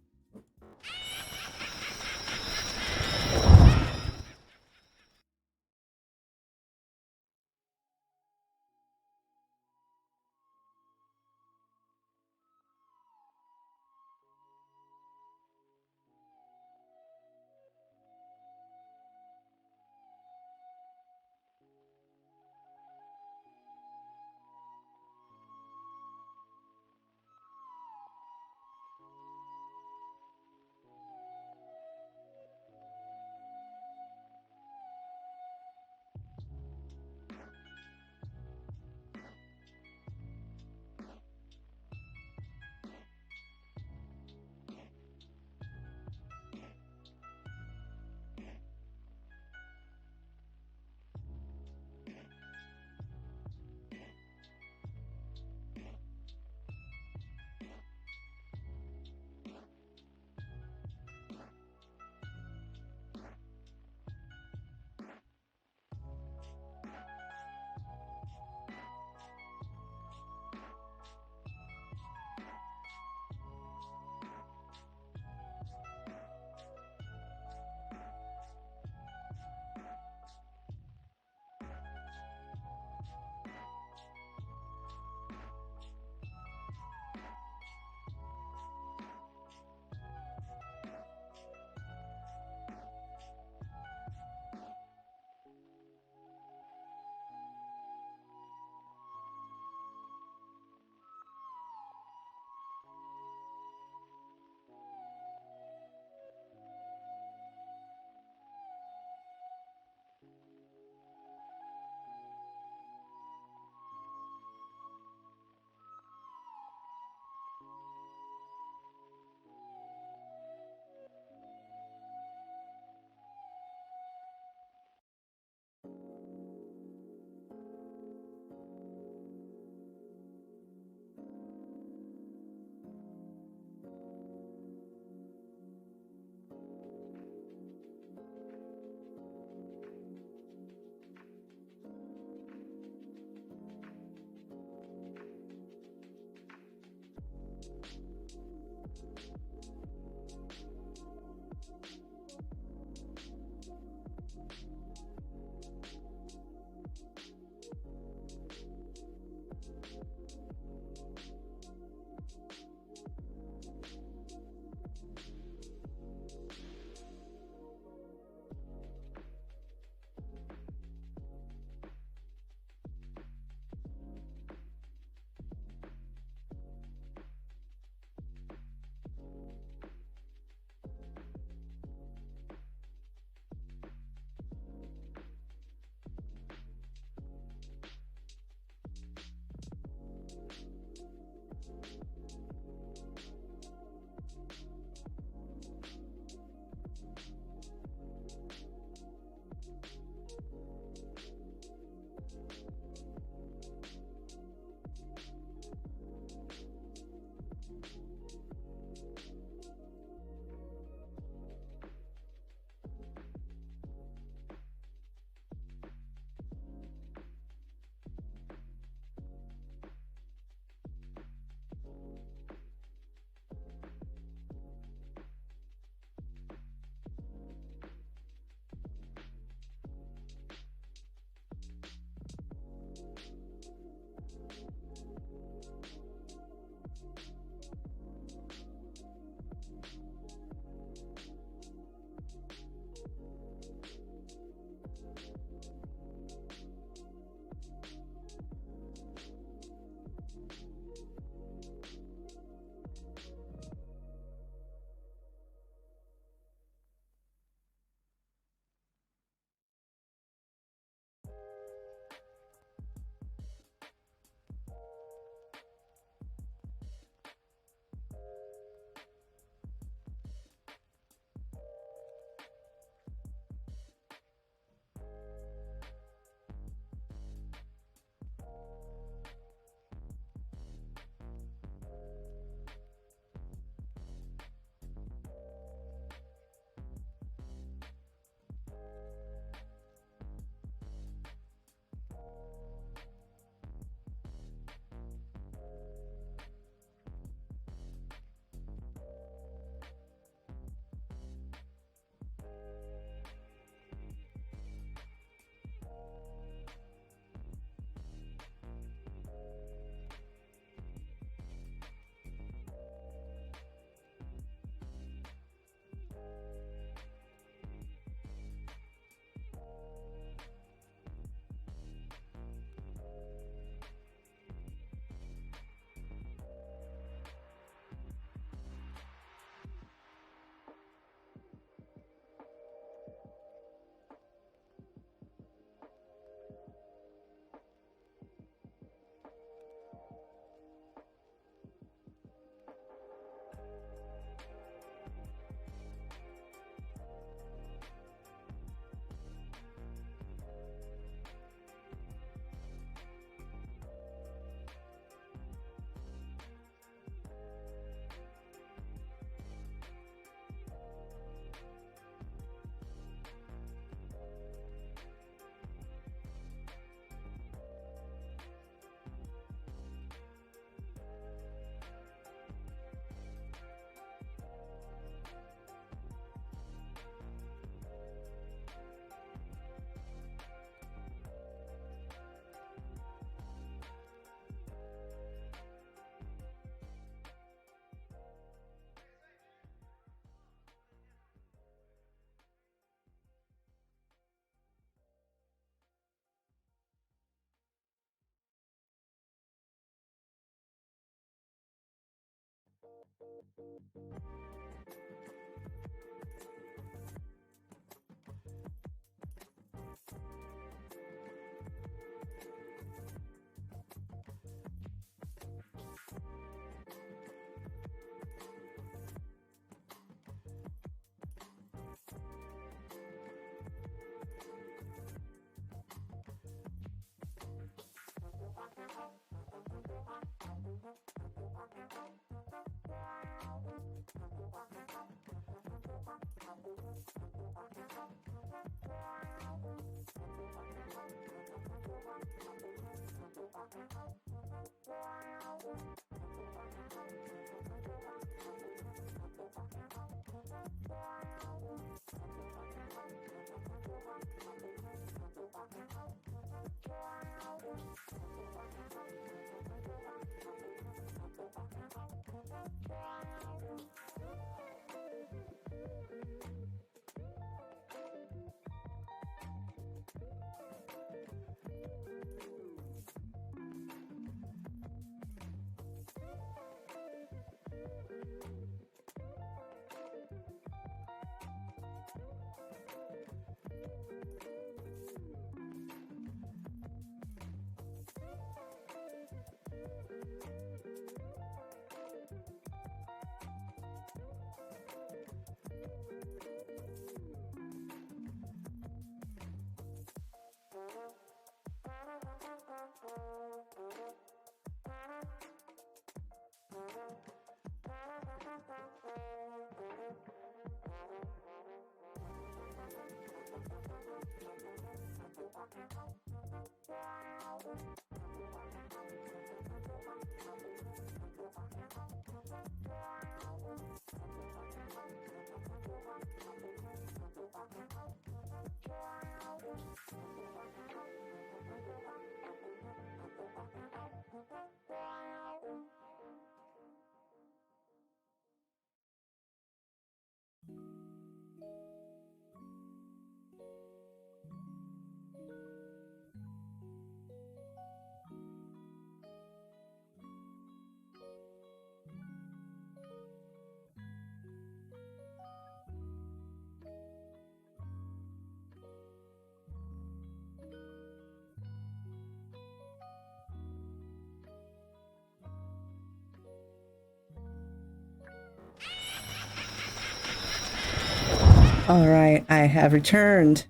All right, I have returned.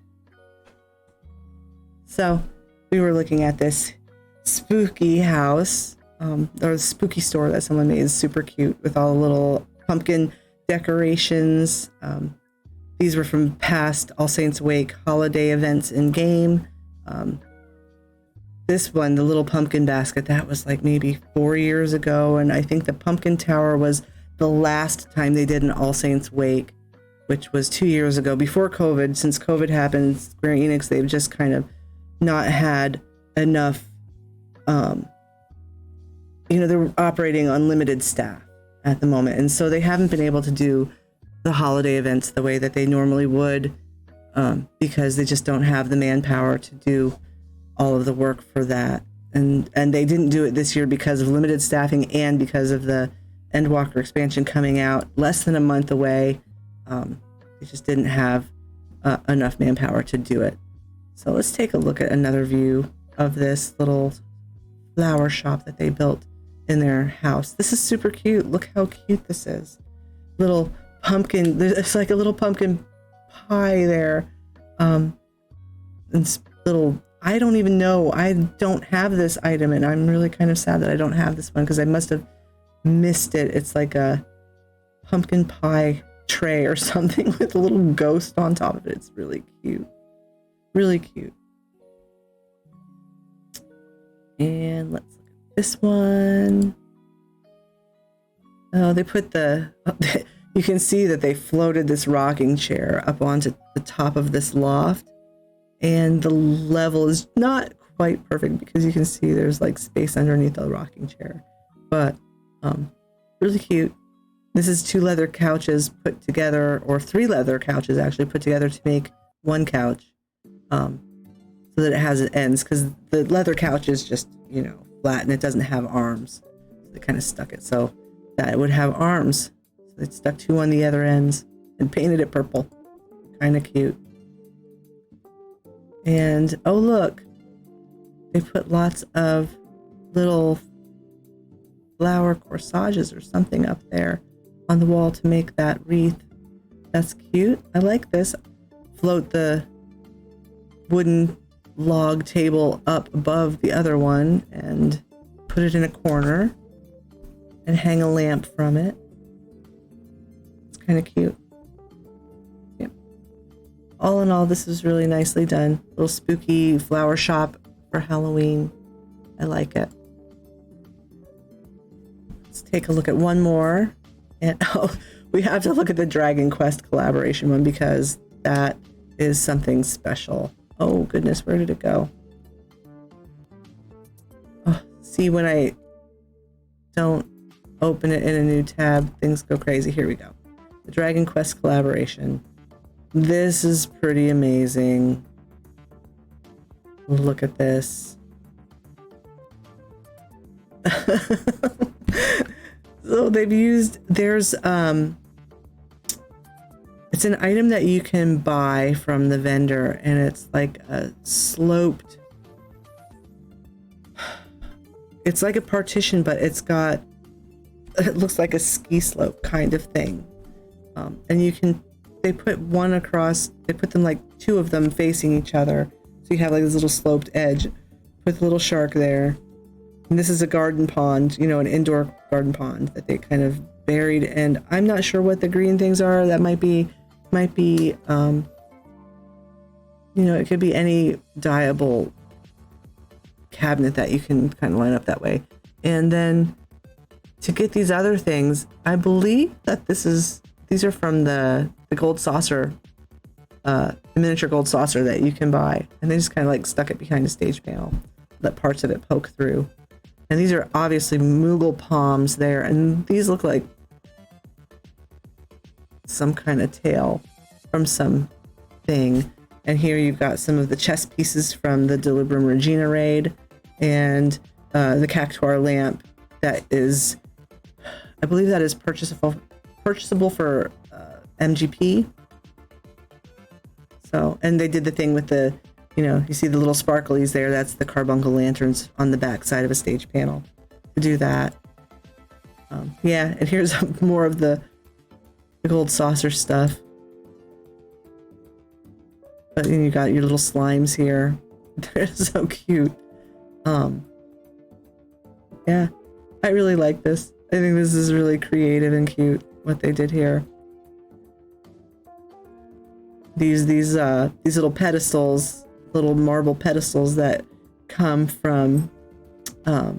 So we were looking at this spooky house, or spooky store that someone made. Is super cute with all the little pumpkin decorations. These were from past All Saints Wake holiday events in game. This one, the little pumpkin basket, that was like maybe 4 years ago, and I think the pumpkin tower was the last time they did an All Saints Wake, which was 2 years ago, before COVID. Since COVID happened, Square Enix, they've just kind of not had enough, they're operating on limited staff at the moment. And so they haven't been able to do the holiday events the way that they normally would, because they just don't have the manpower to do all of the work for that. And they didn't do it this year because of limited staffing and because of the Endwalker expansion coming out less than a month away. They just didn't have enough manpower to do it. So let's take a look at another view of this little flower shop that they built in their house. This is super cute. Look how cute this is. Little pumpkin. It's like a little pumpkin pie there. And little, I don't even know. I don't have this item, and I'm really kind of sad that I don't have this one because I must have missed it. It's like a pumpkin pie tray or something with a little ghost on top of it. It's really cute. Really cute. And let's look at this one. Oh, they put you can see that they floated this rocking chair up onto the top of this loft. And the level is not quite perfect because you can see there's like space underneath the rocking chair. But really cute. This is 2 leather couches put together, or 3 leather couches actually put together to make one couch. So that it has ends, because the leather couch is just, flat and it doesn't have arms. So they kind of stuck it. So that would have arms. So they stuck two on the other ends and painted it purple. Kind of cute. And oh look, they put lots of little flower corsages or something up there on the wall to make that wreath. That's cute. I like this. Float the wooden log table up above the other one and put it in a corner and hang a lamp from it. It's kind of cute. Yep. All in all, this is really nicely done. Little spooky flower shop for Halloween. I like it. Let's take a look at one more. And oh, we have to look at the Dragon Quest collaboration one because that is something special. Oh goodness, where did it go? Oh, see, when I don't open it in a new tab, things go crazy. Here we go. The Dragon Quest collaboration. This is pretty amazing. Look at this. So they've used, there's it's an item that you can buy from the vendor, and it's like a sloped, it's like a partition, but it looks like a ski slope kind of thing. And you can, they put one across, they put them like two of them facing each other. So you have like this little sloped edge with a little shark there. And this is a garden pond, you know, an indoor garden pond that they kind of buried. And I'm not sure what the green things are. That might be, you know, it could be any dyeable cabinet that you can kind of line up that way. And then to get these other things, I believe that these are from the gold saucer, the miniature gold saucer that you can buy. And they just kind of like stuck it behind a stage panel, let parts of it poke through. And these are obviously Moogle palms there. And these look like some kind of tail from some thing. And here you've got some of the chess pieces from the Delibrum Regina raid and the Cactuar lamp that is, I believe that is purchasable for MGP. So, and they did the thing with the, you know, you see the little sparklies there. That's the carbuncle lanterns on the back side of a stage panel to do that. Yeah, and here's more of the gold saucer stuff. But then you got your little slimes here. They're so cute. Yeah, I really like this. I think this is really creative and cute what they did here. These little pedestals, little marble pedestals that come from the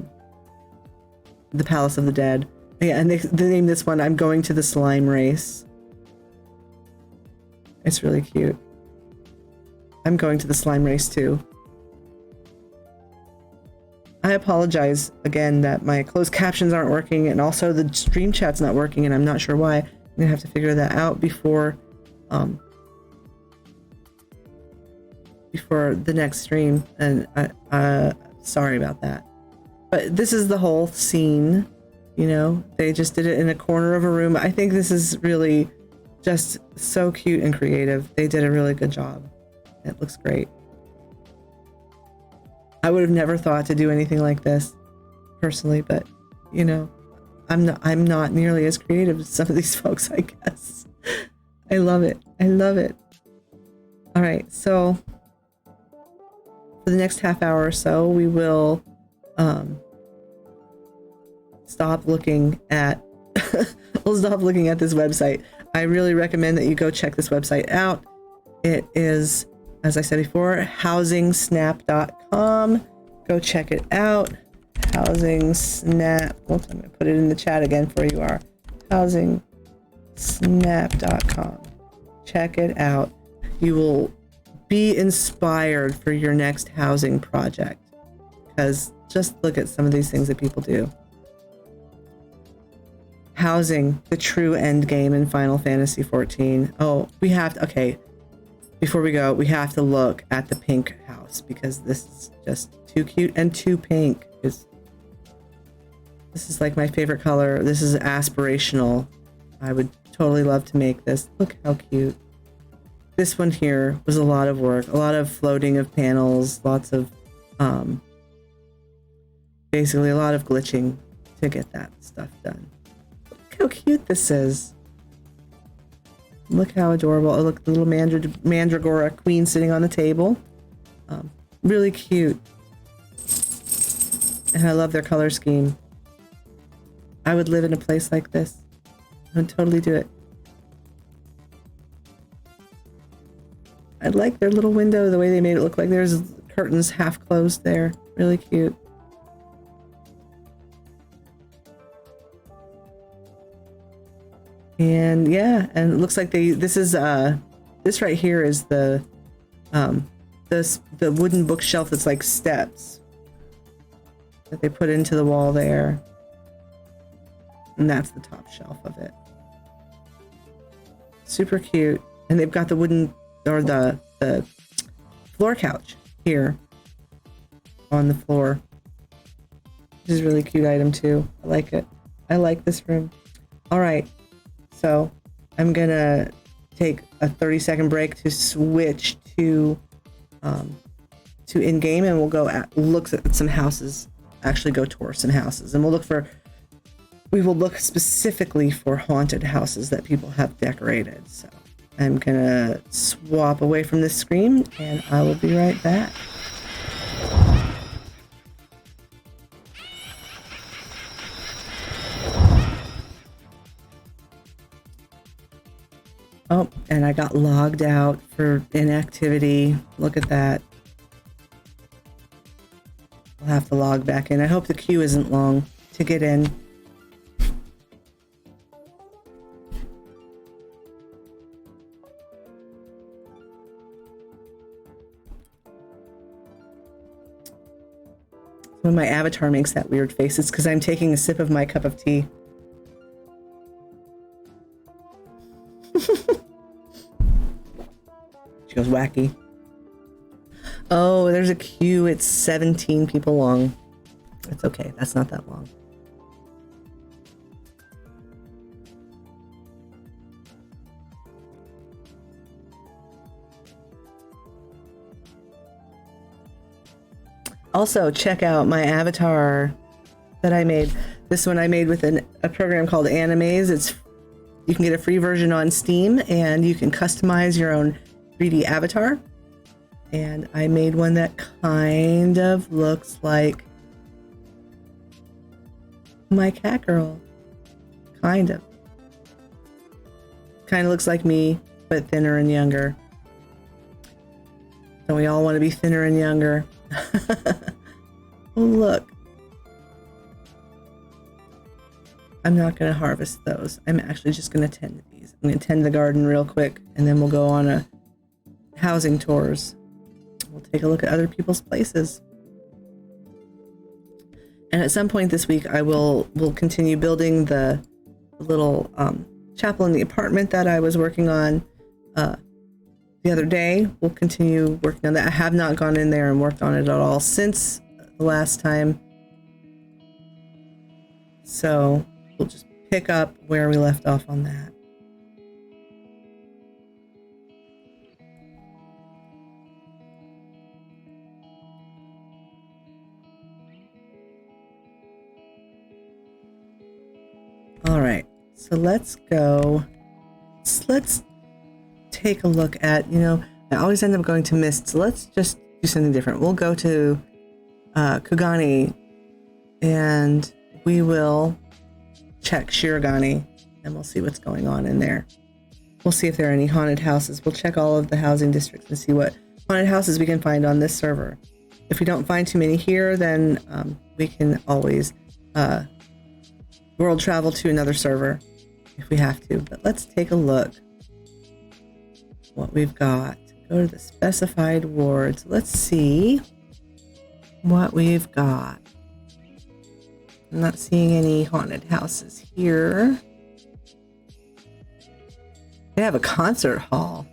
Palace of the Dead. Yeah, and they named this one "I'm Going to the Slime Race." It's really cute. I'm going to the slime race too. I apologize again that my closed captions aren't working, and also the stream chat's not working, and I'm not sure why. I'm gonna have to figure that out before the next stream, and sorry about that. But this is the whole scene, you know. They just did it in a corner of a room. I think this is really just so cute and creative. They did a really good job. It looks great. I would have never thought to do anything like this personally, but you know, I'm not nearly as creative as some of these folks, I guess. I love it. I love it. All right, so for the next half hour or so, we will stop looking at we'll stop looking at this website. I really recommend that you go check this website out. It is, as I said before, housingsnap.com. Go check it out. Housingsnap. Oops, I'm going to put it in the chat again for you are. Housingsnap.com. Check it out. You will be inspired for your next housing project, because just look at some of these things that people do. Housing, the true end game in Final Fantasy XIV. Oh, we have to, okay. Before we go, we have to look at the pink house because this is just too cute and too pink. This is like my favorite color. This is aspirational. I would totally love to make this. Look how cute. This one here was a lot of work, a lot of floating of panels, lots of, basically a lot of glitching to get that stuff done. Look how cute this is. Look how adorable. Oh, look, the little Mandragora queen sitting on the table. Really cute. And I love their color scheme. I would live in a place like this. I would totally do it. I like their little window, the way they made it look like there's curtains half closed there. Really cute. And yeah, and it looks like this right here is the wooden bookshelf that's like steps that they put into the wall there. And that's the top shelf of it. Super cute. And they've got the wooden, or the floor couch here on the floor. This is a really cute item too. I like it. I like this room. All right. So I'm gonna take a 30-second break to switch to in-game, and we'll go look at some houses, actually go tour some houses, and we will look specifically for haunted houses that people have decorated. So I'm gonna swap away from this screen and I will be right back. Oh, and I got logged out for inactivity. Look at that. I'll have to log back in. I hope the queue isn't long to get in. When my avatar makes that weird face, it's because I'm taking a sip of my cup of tea. She goes wacky. Oh, there's a queue. It's 17 people long. It's okay. That's not that long. Also, check out my avatar that I made. This one I made with a program called Animes. You can get a free version on Steam, and you can customize your own 3D avatar. And I made one that kind of looks like my cat girl. Kind of. Kind of looks like me, but thinner and younger. Don't we all want to be thinner and younger? Oh, look. I'm not going to harvest those. I'm actually just going to tend to these. I'm going to tend the garden real quick, and then we'll go on a housing tours. We'll take a look at other people's places. And at some point this week, we'll continue building the little chapel in the apartment that I was working on the other day. We'll continue working on that. I have not gone in there and worked on it at all since the last time. So we'll just pick up where we left off on that. All right, so let's go. Let's take a look at, I always end up going to Mist, so let's just do something different. We'll go to Kugani, and we will check Shirogane, and we'll see what's going on in there. We'll see if there are any haunted houses. We'll check all of the housing districts and see what haunted houses we can find on this server. If we don't find too many here, then we can always world travel to another server if we have to. But let's take a look what we've got. Go to the specified wards. Let's see what we've got. I'm not seeing any haunted houses here. They have a concert hall.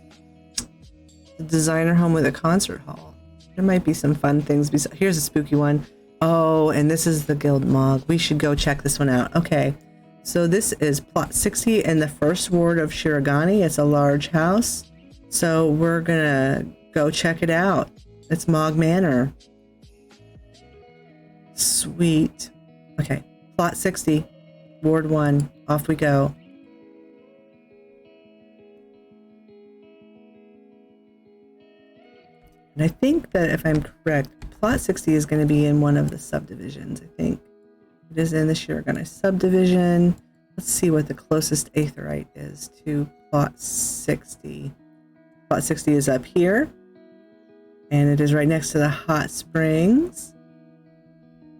A designer home with a concert hall. There might be some fun things. Here's a spooky one. Oh, and this is the Guild Mog. We should go check this one out. Okay. So this is plot 60 in the first ward of Shirogane. It's a large house. So we're gonna go check it out. It's Mog Manor. Sweet. Okay. Plot 60, Ward 1. Off we go. And I think that if I'm correct, plot 60 is going to be in one of the subdivisions, I think. It is in the Shirogane subdivision. Let's see what the closest aetheryte is to plot 60. Plot 60 is up here. And it is right next to the hot springs.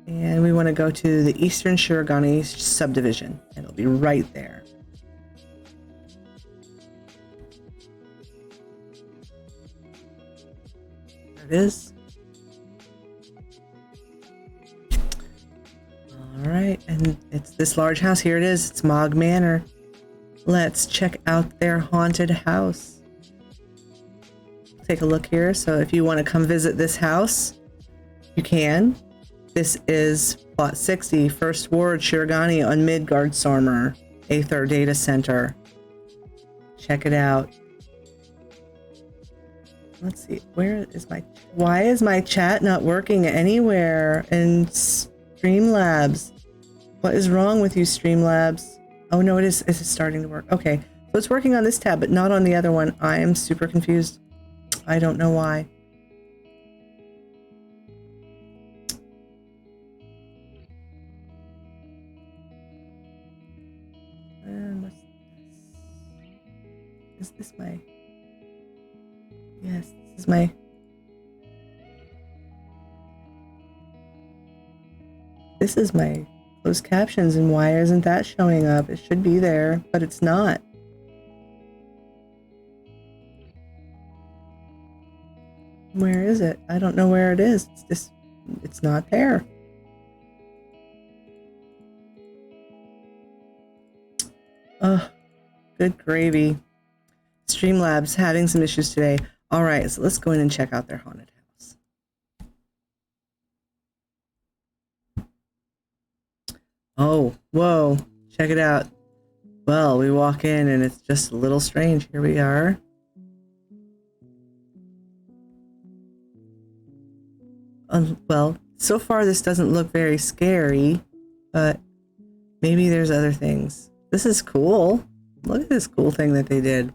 And we want to go to the Eastern Shirogane subdivision. And it'll be right there. There it is. All right, and it's this large house. Here it is. It's Mog Manor. Let's check out their haunted house. Take a look here. So if you want to come visit this house, you can. This is plot 60, First Ward, Shirogane on Midgard Sarmer, Aether Data Center. Check it out. Let's see. Why is my chat not working anywhere in Streamlabs? What is wrong with you, Streamlabs? Oh no, it is. It's starting to work. Okay, so it's working on this tab, but not on the other one. I am super confused. I don't know why. And what's this? Is this my? Yes, this is my. This is my closed captions, and why isn't that showing up? It should be there, but it's not. Where is it? I don't know where it is. It's not there. Oh, good gravy. Streamlabs having some issues today. All right, so let's go in and check out their haunted house. Oh, whoa, check it out. Well, we walk in and it's just a little strange. Here we are. Well, so far this doesn't look very scary, but maybe there's other things. This is cool. Look at this cool thing that they did.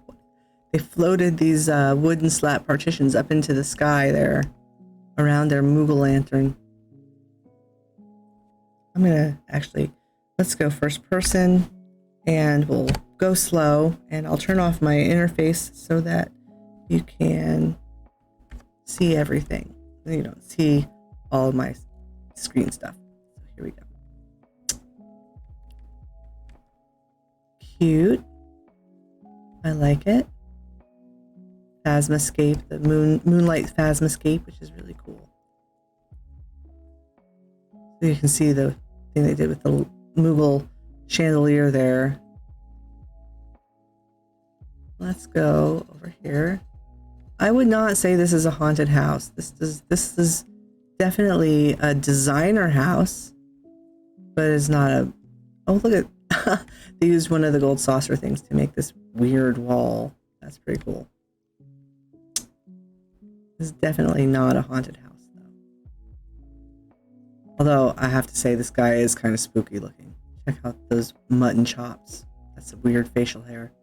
They floated these wooden slat partitions up into the sky there around their Moogle lantern. I'm gonna let's go first person and we'll go slow, and I'll turn off my interface so that you can see everything. You don't see all of my screen stuff. So here we go. Cute. I like it. Phasmascape, the moonlight phasmascape, which is really cool. So you can see the thing they did with the Moogle chandelier there. Let's go over here. I would not say this is a haunted house. This is definitely a designer house, but it's not a. Oh, look at they used one of the gold saucer things to make this weird wall. That's pretty cool. This is definitely not a haunted house, though. Although I have to say this guy is kind of spooky looking. Check out those mutton chops. That's a weird facial hair.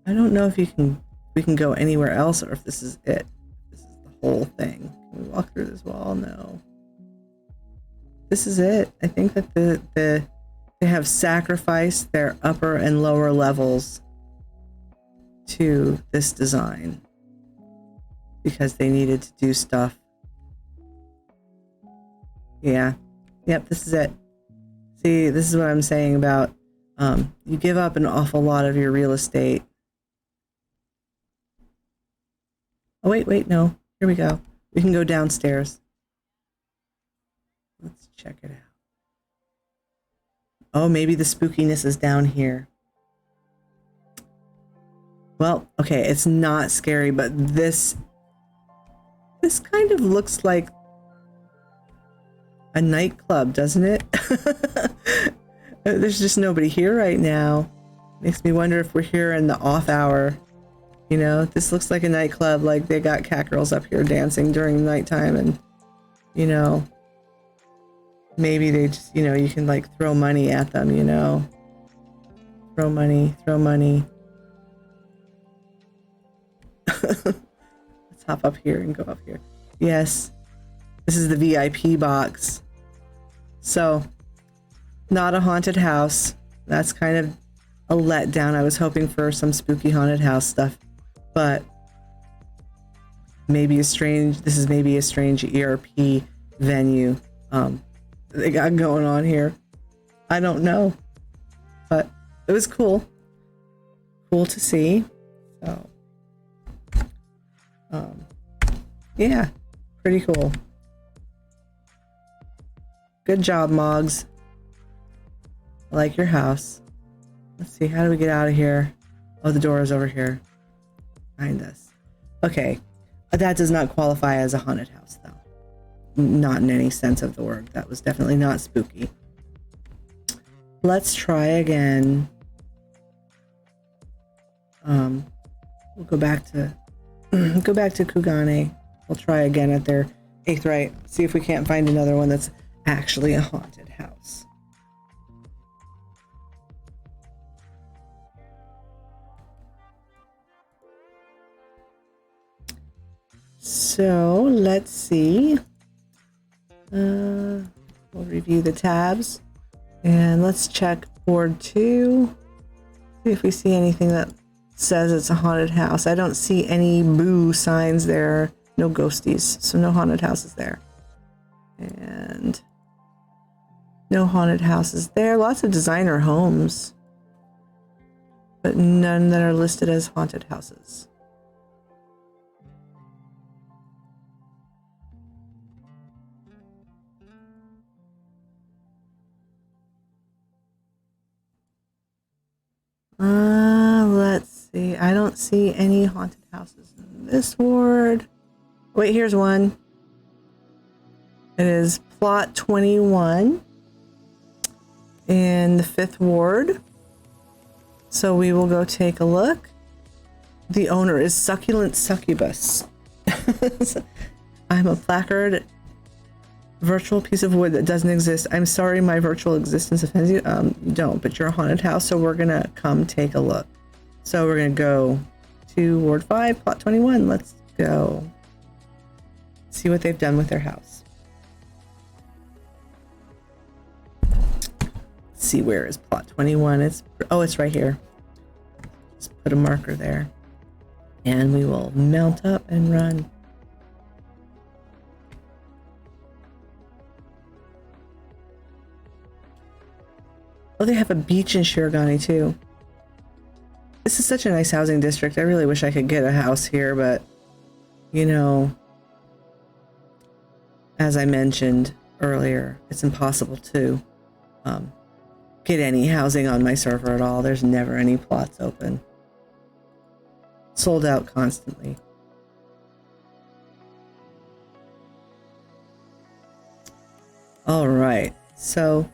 I don't know if we can go anywhere else, or if this is it. This is the whole thing. Can we walk through this wall? No. This is it. I think that they have sacrificed their upper and lower levels to this design because they needed to do stuff. Yeah. Yep, this is it. See, this is what I'm saying about you give up an awful lot of your real estate. Oh, wait, no. Here we go. We can go downstairs. Let's check it out. Oh, maybe the spookiness is down here. Well, okay, it's not scary, but this kind of looks like a nightclub, doesn't it? There's just nobody here right now. Makes me wonder if we're here in the off hour. You know, this looks like a nightclub, like they got cat girls up here dancing during nighttime, and, you know, maybe they just, you know, you can like throw money at them, you know. Throw money, throw money. Let's hop up here and go up here. Yes, this is the VIP box. So, not a haunted house. That's kind of a letdown. I was hoping for some spooky haunted house stuff, but maybe this is maybe a strange ERP venue they got going on here. I don't know, but it was cool to see. So yeah, pretty cool. Good job, Moggs. I like your house. Let's see, how do we get out of here? Oh, the door is over here behind us. Okay, that does not qualify as a haunted house, though. Not in any sense of the word. That was definitely not spooky. Let's try again. We'll go back to Kugane. We'll try again at their 8th right. See if we can't find another one that's actually a haunted house. So let's see. We'll review the tabs and let's check board 2. See if we see anything that says it's a haunted house. I don't see any boo signs there. No ghosties, so no haunted houses there. And no haunted houses there. Lots of designer homes, but none that are listed as haunted houses. Let's see. I don't see any haunted houses in this ward. Wait, here's one. It is plot 21 in the 5th ward. So we will go take a look. The owner is Succulent Succubus. I'm a placard virtual piece of wood that doesn't exist. I'm sorry my virtual existence offends you. You don't, but you're a haunted house, so we're gonna come take a look. So we're gonna go to Ward 5, Plot 21. Let's go see what they've done with their house. Let's see, where is Plot 21? It's right here. Let's put a marker there. And we will mount up and run. Oh, they have a beach in Shirogane too. This is such a nice housing district. I really wish I could get a house here, but you know, as I mentioned earlier, it's impossible to get any housing on my server at all. There's never any plots open. Sold out constantly. All right, so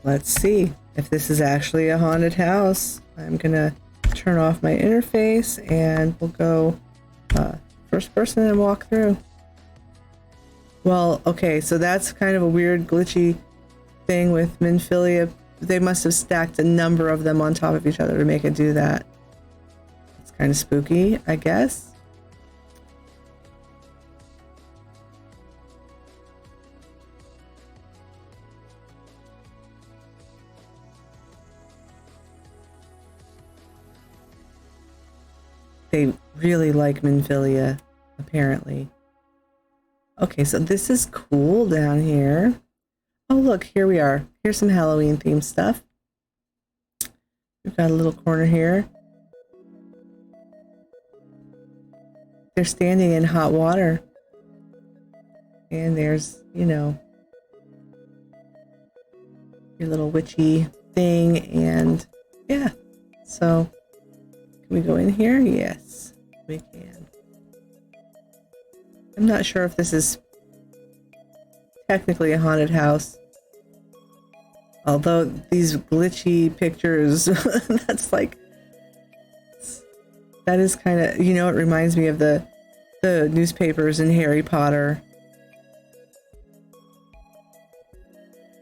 let's see if this is actually a haunted house. I'm gonna turn off my interface and we'll go first person and walk through. Well, okay, so that's kind of a weird glitchy thing with Minfilia. They must have stacked a number of them on top of each other to make it do that. It's kind of spooky, I guess. They really like Minfilia, apparently. Okay, so this is cool down here. Oh, look, here we are. Here's some Halloween themed stuff. We've got a little corner here. They're standing in hot water. And there's, you know, your little witchy thing. And yeah, so can we go in here? Yes, we can. I'm not sure if this is technically a haunted house. Although these glitchy pictures, that's like, that is kind of, you know, it reminds me of the newspapers in Harry Potter.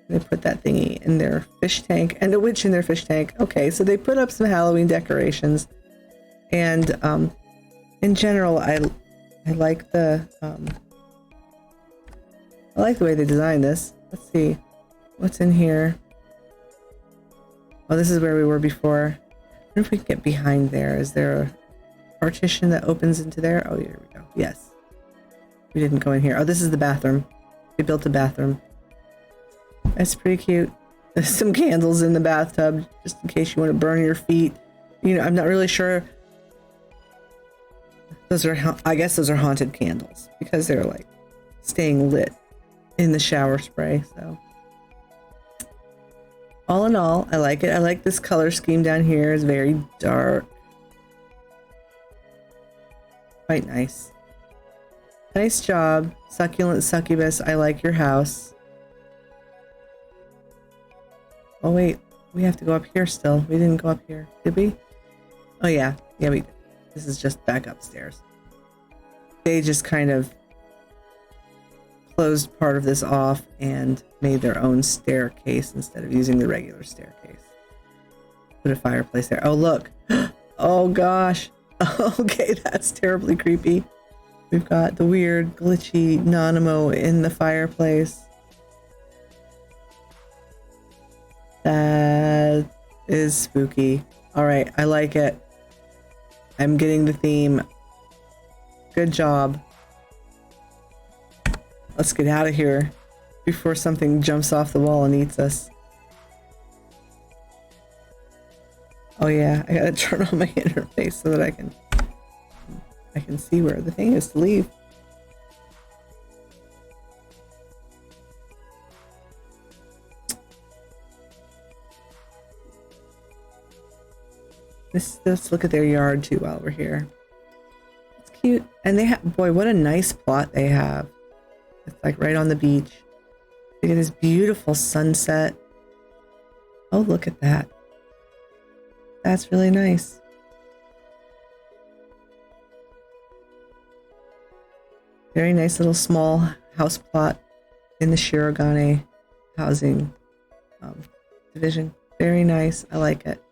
They put that thingy in their fish tank and a witch in their fish tank. Okay, so they put up some Halloween decorations, and in general, I like the way they designed this. Let's see what's in here. Oh, this is where we were before. I wonder if we can get behind there. Is there a partition that opens into there? Oh, here we go. Yes. We didn't go in here. Oh, this is the bathroom. We built a bathroom. That's pretty cute. There's some candles in the bathtub, just in case you want to burn your feet. You know, I'm not really sure. Those are, I guess those are haunted candles, because they're like staying lit in the shower spray, so. All in all, I like it. I like this color scheme down here. It's very dark. Quite nice. Nice job, Succulent Succubus. I like your house. Oh wait, we have to go up here still. We didn't go up here, did we? Oh yeah, yeah we did. This is just back upstairs. They just kind of closed part of this off and made their own staircase instead of using the regular staircase. Put a fireplace there. Oh look. Oh gosh. Okay, that's terribly creepy. We've got the weird glitchy Nanamo in the fireplace. That is spooky. All right, I like it. I'm getting the theme. Good job. Let's get out of here before something jumps off the wall and eats us. Oh yeah, I gotta turn on my interface so that I can see where the thing is to leave. Let's look at their yard too while we're here. It's cute. And they have, boy, what a nice plot they have. It's like right on the beach. Look at this beautiful sunset. Oh, look at that. That's really nice. Very nice little small house plot in the Shirogane housing division. Very nice. I like it.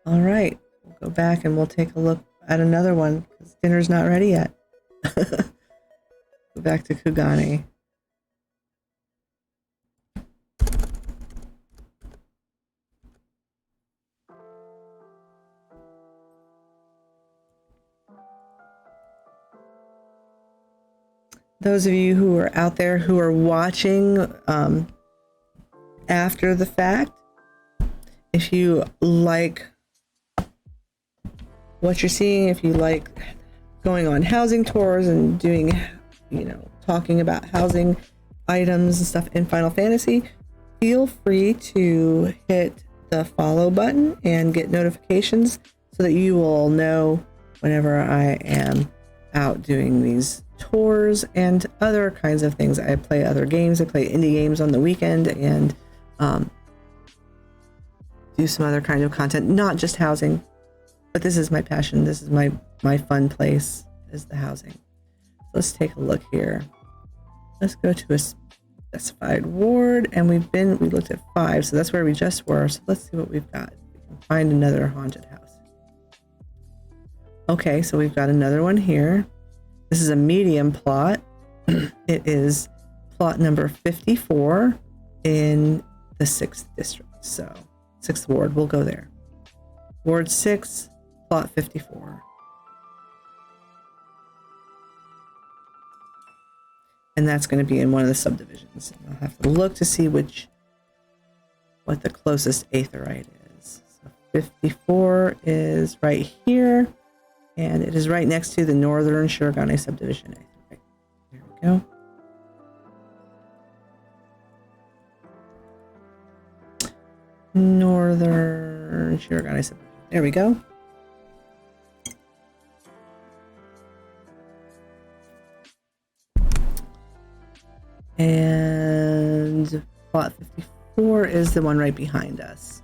All right, we'll go back and we'll take a look at another one because dinner's not ready yet. Go back to Kugane. Those of you who are out there who are watching after the fact, if you like what you're seeing, if you like going on housing tours and doing, you know, talking about housing items and stuff in Final Fantasy, feel free to hit the follow button and get notifications so that you will know whenever I am out doing these tours and other kinds of things. I play other games. I play indie games on the weekend and do some other kind of content, not just housing. But this is my passion. This is my fun place, is the housing. So let's take a look here. Let's go to a specified ward, and we looked at 5, so that's where we just were. So let's see what we've got. We can find another haunted house. Okay, so we've got another one here. This is a medium plot. It is plot number 54 in the 6th district. So 6th ward, we'll go there. Ward 6, plot 54. And that's going to be in one of the subdivisions. I'll have to look to see what the closest aetheryte is. So 54 is right here, and it is right next to the northern Shirogane subdivision aetheryte. There we go. Northern Shirogane subdivision. There we go. And plot 54 is the one right behind us.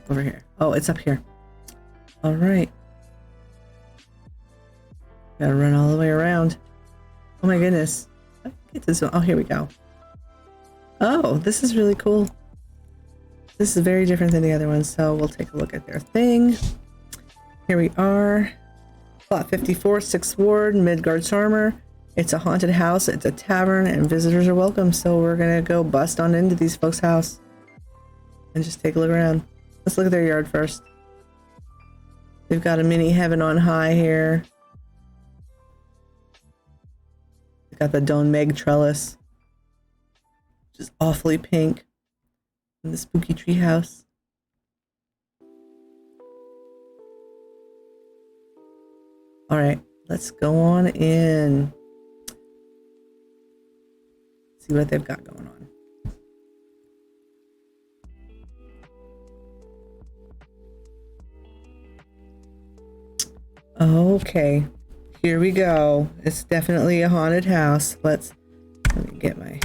Over here. Oh, it's up here. All right. Gotta run all the way around. Oh my goodness. Get this one. Oh, here we go. Oh, this is really cool. This is very different than the other ones, so we'll take a look at their thing. Here we are. Plot 54, 6th Ward, Midgard Charmer. It's a haunted house, it's a tavern, and visitors are welcome, so we're gonna go bust on into these folks' house and just take a look around. Let's look at their yard first. They've got a mini heaven on high here. They've got the Don Meg trellis, which is awfully pink, in the spooky tree house. All right, let's go on in. See what they've got going on. Okay, here we go. It's definitely a haunted house. Let me get my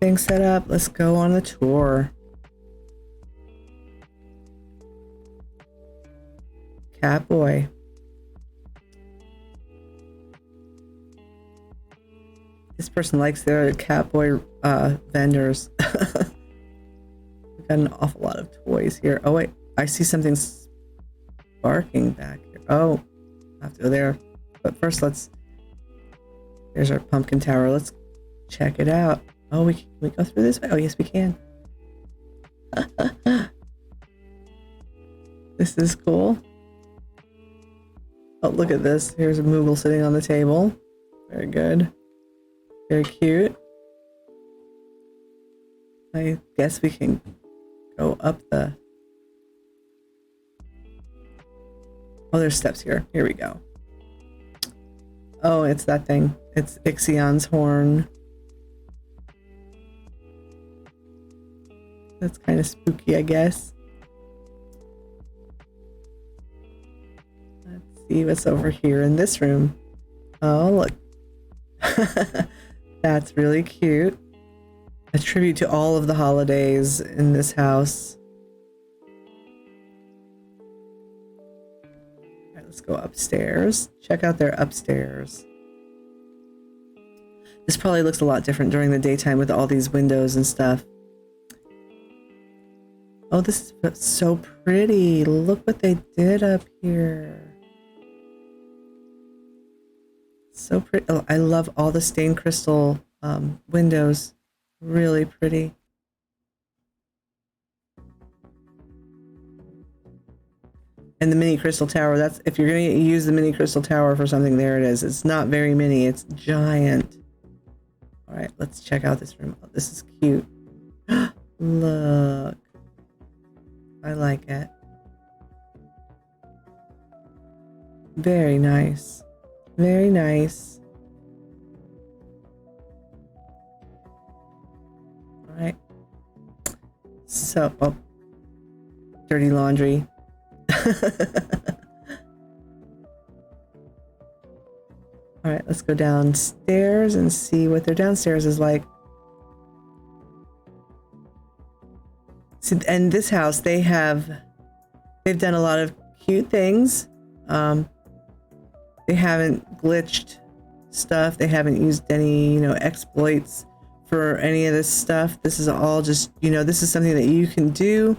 thing set up. Let's go on the tour. Catboy. This person likes their Catboy vendors. We've got an awful lot of toys here. Oh wait, I see something sparking back here. Oh, I have to go there. But first there's our pumpkin tower. Let's check it out. Oh, can we go through this way? Oh, yes, we can. This is cool. Oh, look at this. Here's a Moogle sitting on the table. Very good. Very cute. I guess we can go up the... Oh, there's steps here. Here we go. Oh, it's that thing. It's Ixion's horn. That's kind of spooky, I guess. Let's see what's over here in this room. Oh, look. That's really cute. A tribute to all of the holidays in this house. All right, let's go upstairs. Check out their upstairs. This probably looks a lot different during the daytime with all these windows and stuff. Oh, this is so pretty. Look what they did up here. So pretty. Oh, I love all the stained crystal windows. Really pretty. And the mini crystal tower. That's if you're going to use the mini crystal tower for something, there it is. It's not very mini. It's giant. All right, let's check out this room. Oh, this is cute. Look. I like it. Very nice. Very nice. All right. So, oh, dirty laundry. All right, let's go downstairs and see what their downstairs is like. So, and this house, they've done a lot of cute things. They haven't glitched stuff. They haven't used any, exploits for any of this stuff. This is all just, this is something that you can do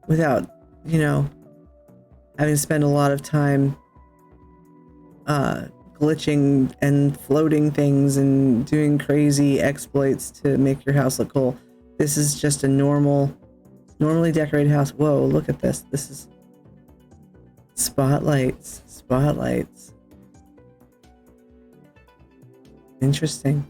without, having to spend a lot of time glitching and floating things and doing crazy exploits to make your house look cool. This is just a normally decorated house. Whoa, look at this. This is spotlights. Interesting.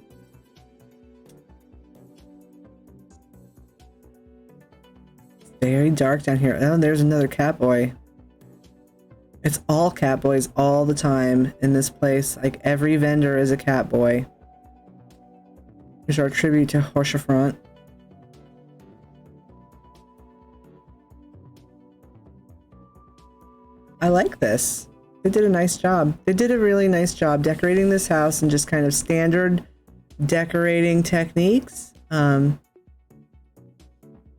It's very dark down here. Oh, there's another Catboy. It's all Catboys all the time in this place. Like every vendor is a Catboy. Here's our tribute to Horsefront. I like this. They did a nice job. They did a really nice job decorating this house and just kind of standard decorating techniques.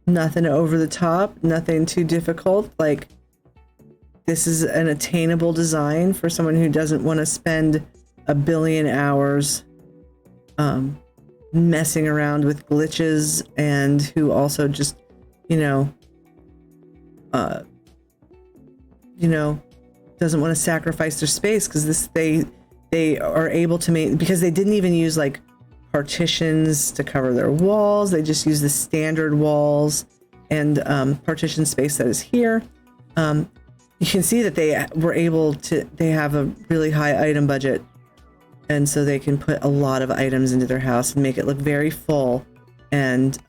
Nothing over the top, nothing too difficult. Like, this is an attainable design for someone who doesn't want to spend a billion hours messing around with glitches, and who also just, you know, doesn't want to sacrifice their space, because they are able to make, because they didn't even use like partitions to cover their walls. They just use the standard walls and partition space that is here. You can see that they were able to, they have a really high item budget, and so they can put a lot of items into their house and make it look very full and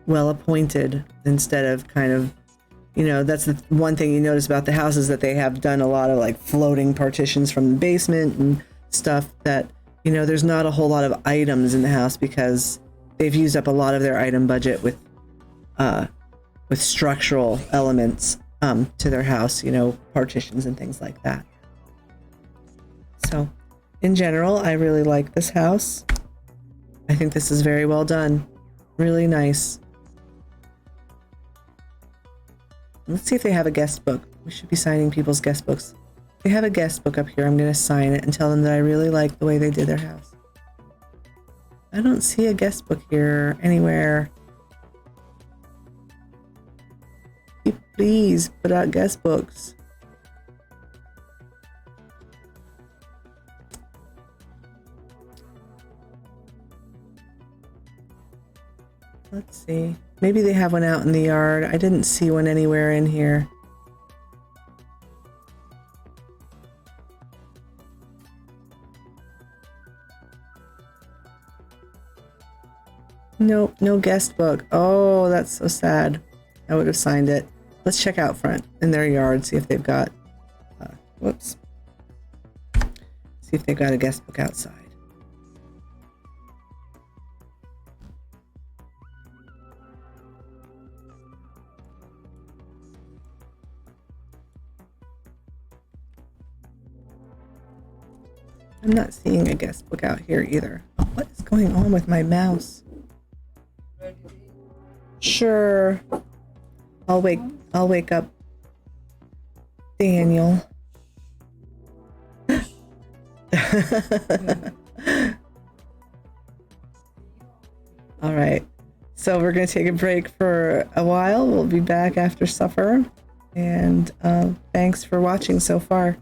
well appointed, instead of kind of, that's the one thing you notice about the house, is that they have done a lot of like floating partitions from the basement and stuff, that there's not a whole lot of items in the house, because they've used up a lot of their item budget with structural elements to their house, partitions and things like that. So in general, I really like this house. I think this is very well done. Really nice. Let's see if they have a guest book. We should be signing people's guest books. They have a guest book up here. I'm going to sign it and tell them that I really like the way they did their house. I don't see a guest book here anywhere. Please put out guest books. Let's see. Maybe they have one out in the yard. I didn't see one anywhere in here. Nope, no guest book. Oh, that's so sad. I would have signed it. Let's check out front in their yard, see if they've got, whoops. See if they've got a guest book outside. I'm not seeing a guest book out here either. What is going on with my mouse? Sure. I'll wake up Daniel. All right. So we're going to take a break for a while. We'll be back after supper. And thanks for watching so far.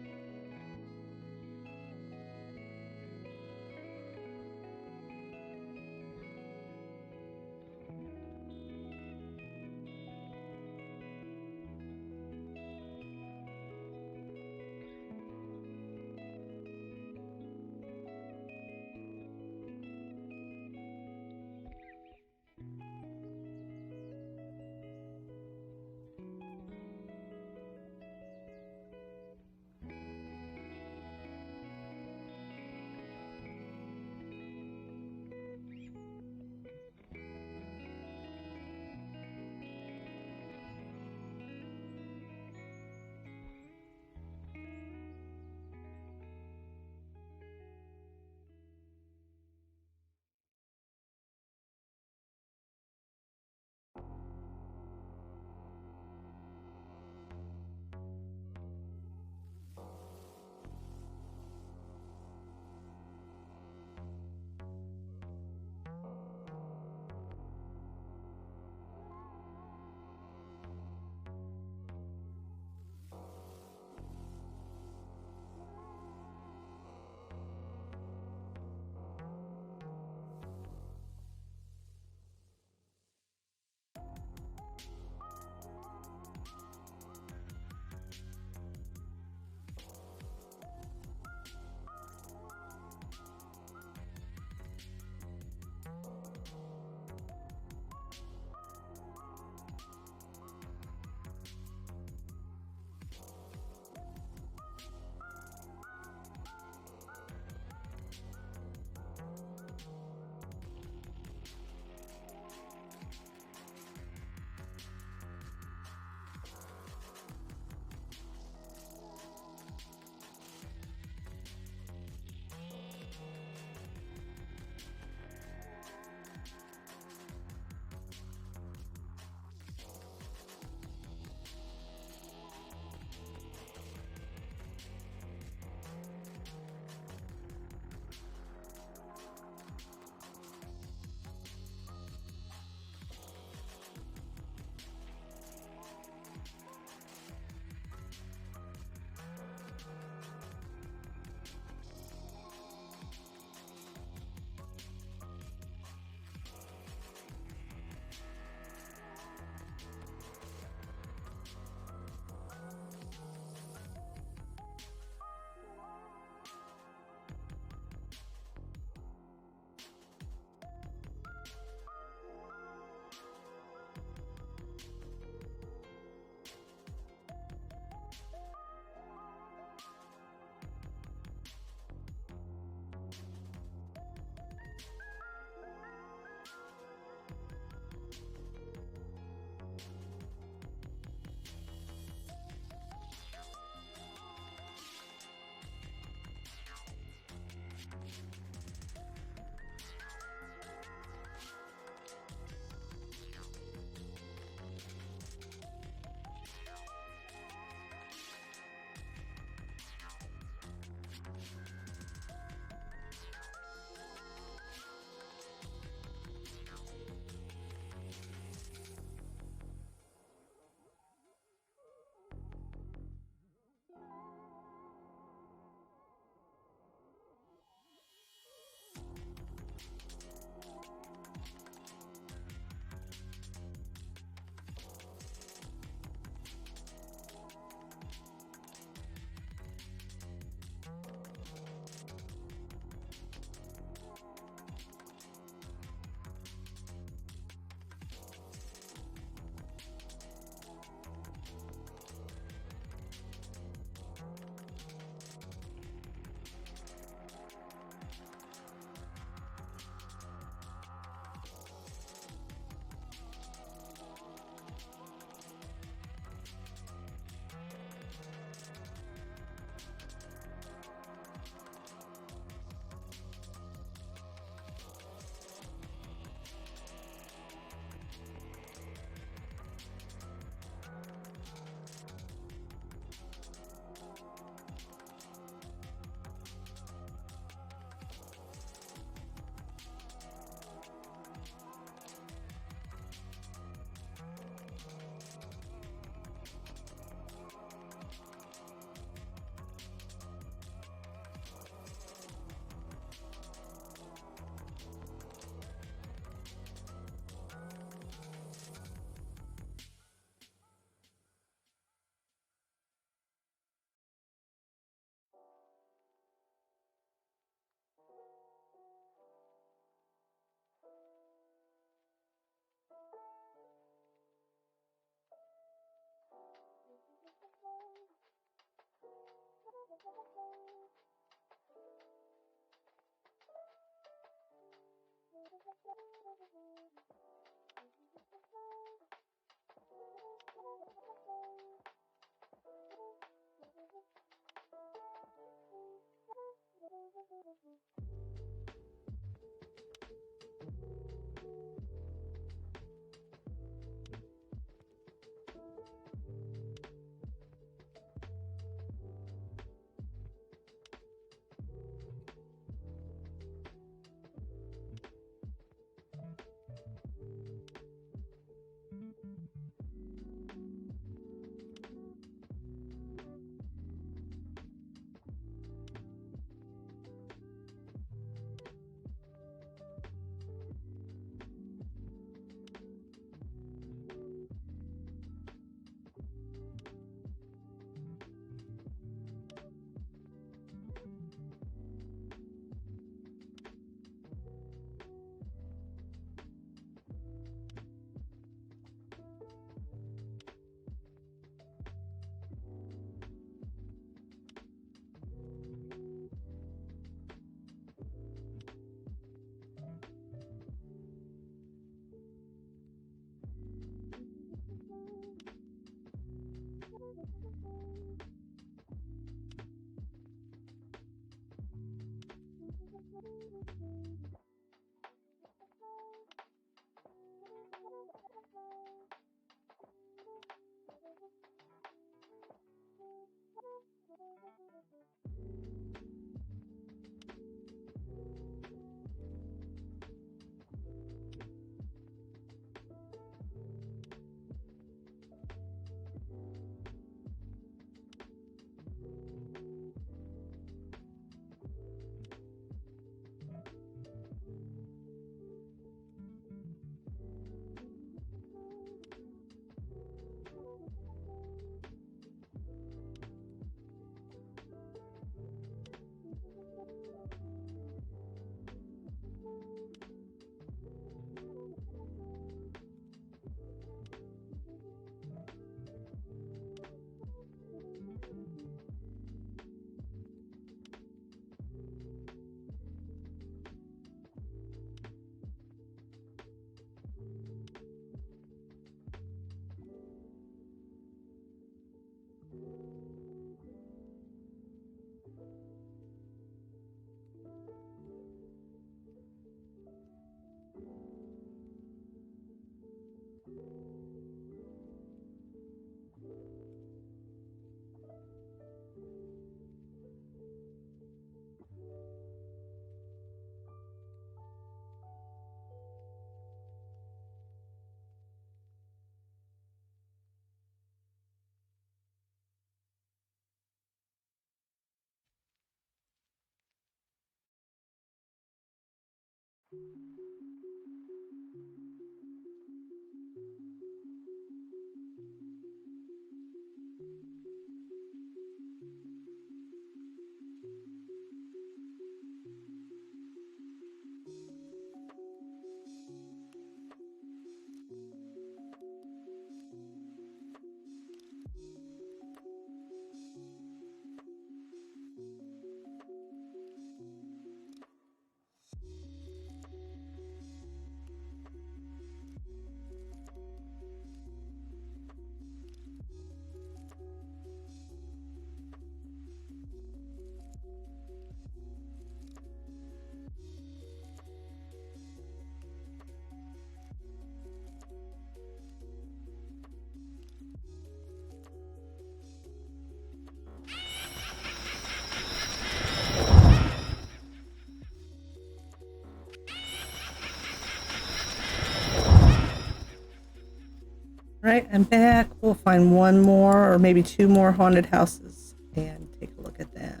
Right, I'm back. We'll find one more or maybe two more haunted houses and take a look at them.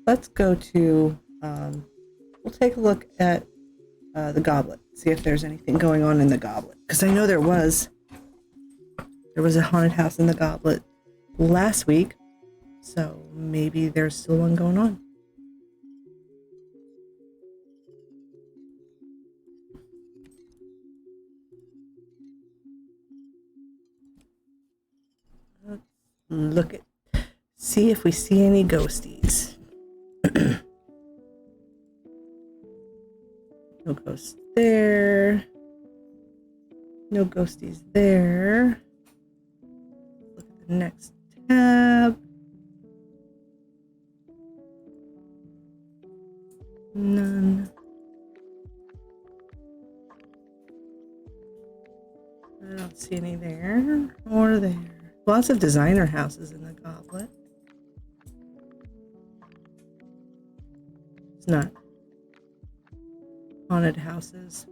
Let's go to, we'll take a look at the Goblet, see if there's anything going on in the Goblet. Because I know there was a haunted house in the Goblet last week, so maybe there's still one going on. look at, see if we see any ghosties. No ghosts there. No ghosties there. Look at the next tab. None. I don't see any there or there. Lots of designer houses in the Goblet. It's not haunted houses.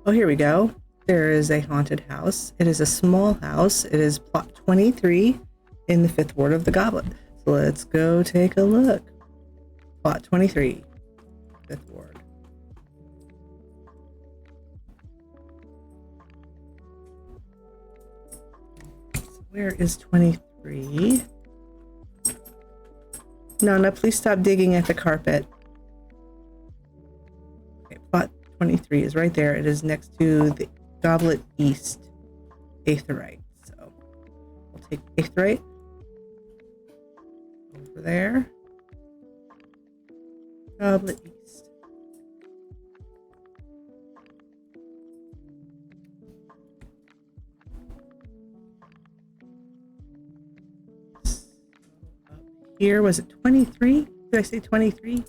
Oh, here we go. There is a haunted house. It is a small house. It is plot 23 in the 5th ward of the Goblet. So let's go take a look. Plot 23, 5th ward. So where is 23? Nana, please stop digging at the carpet. Okay, plot 23 is right there. It is next to the Goblet East, Aetheryte. So we'll take Aetheryte over there. Goblet East. So up here, was it 23? Did I say 23? So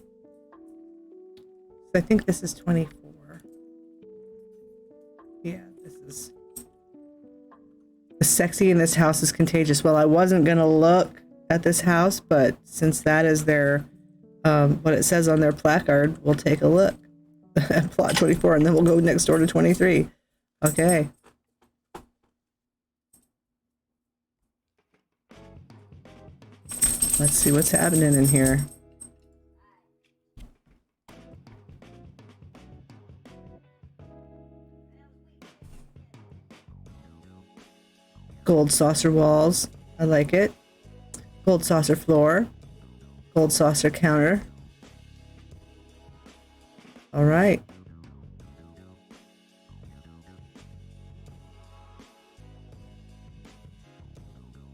I think this is 24. Yeah, this is the sexy in this house is contagious. Well, I wasn't gonna look at this house, but since that is their what it says on their placard, we'll take a look at plot 24 and then we'll go next door to 23. Okay. Let's see what's happening in here. Gold saucer walls. I like it. Gold saucer floor. Gold saucer counter. All right.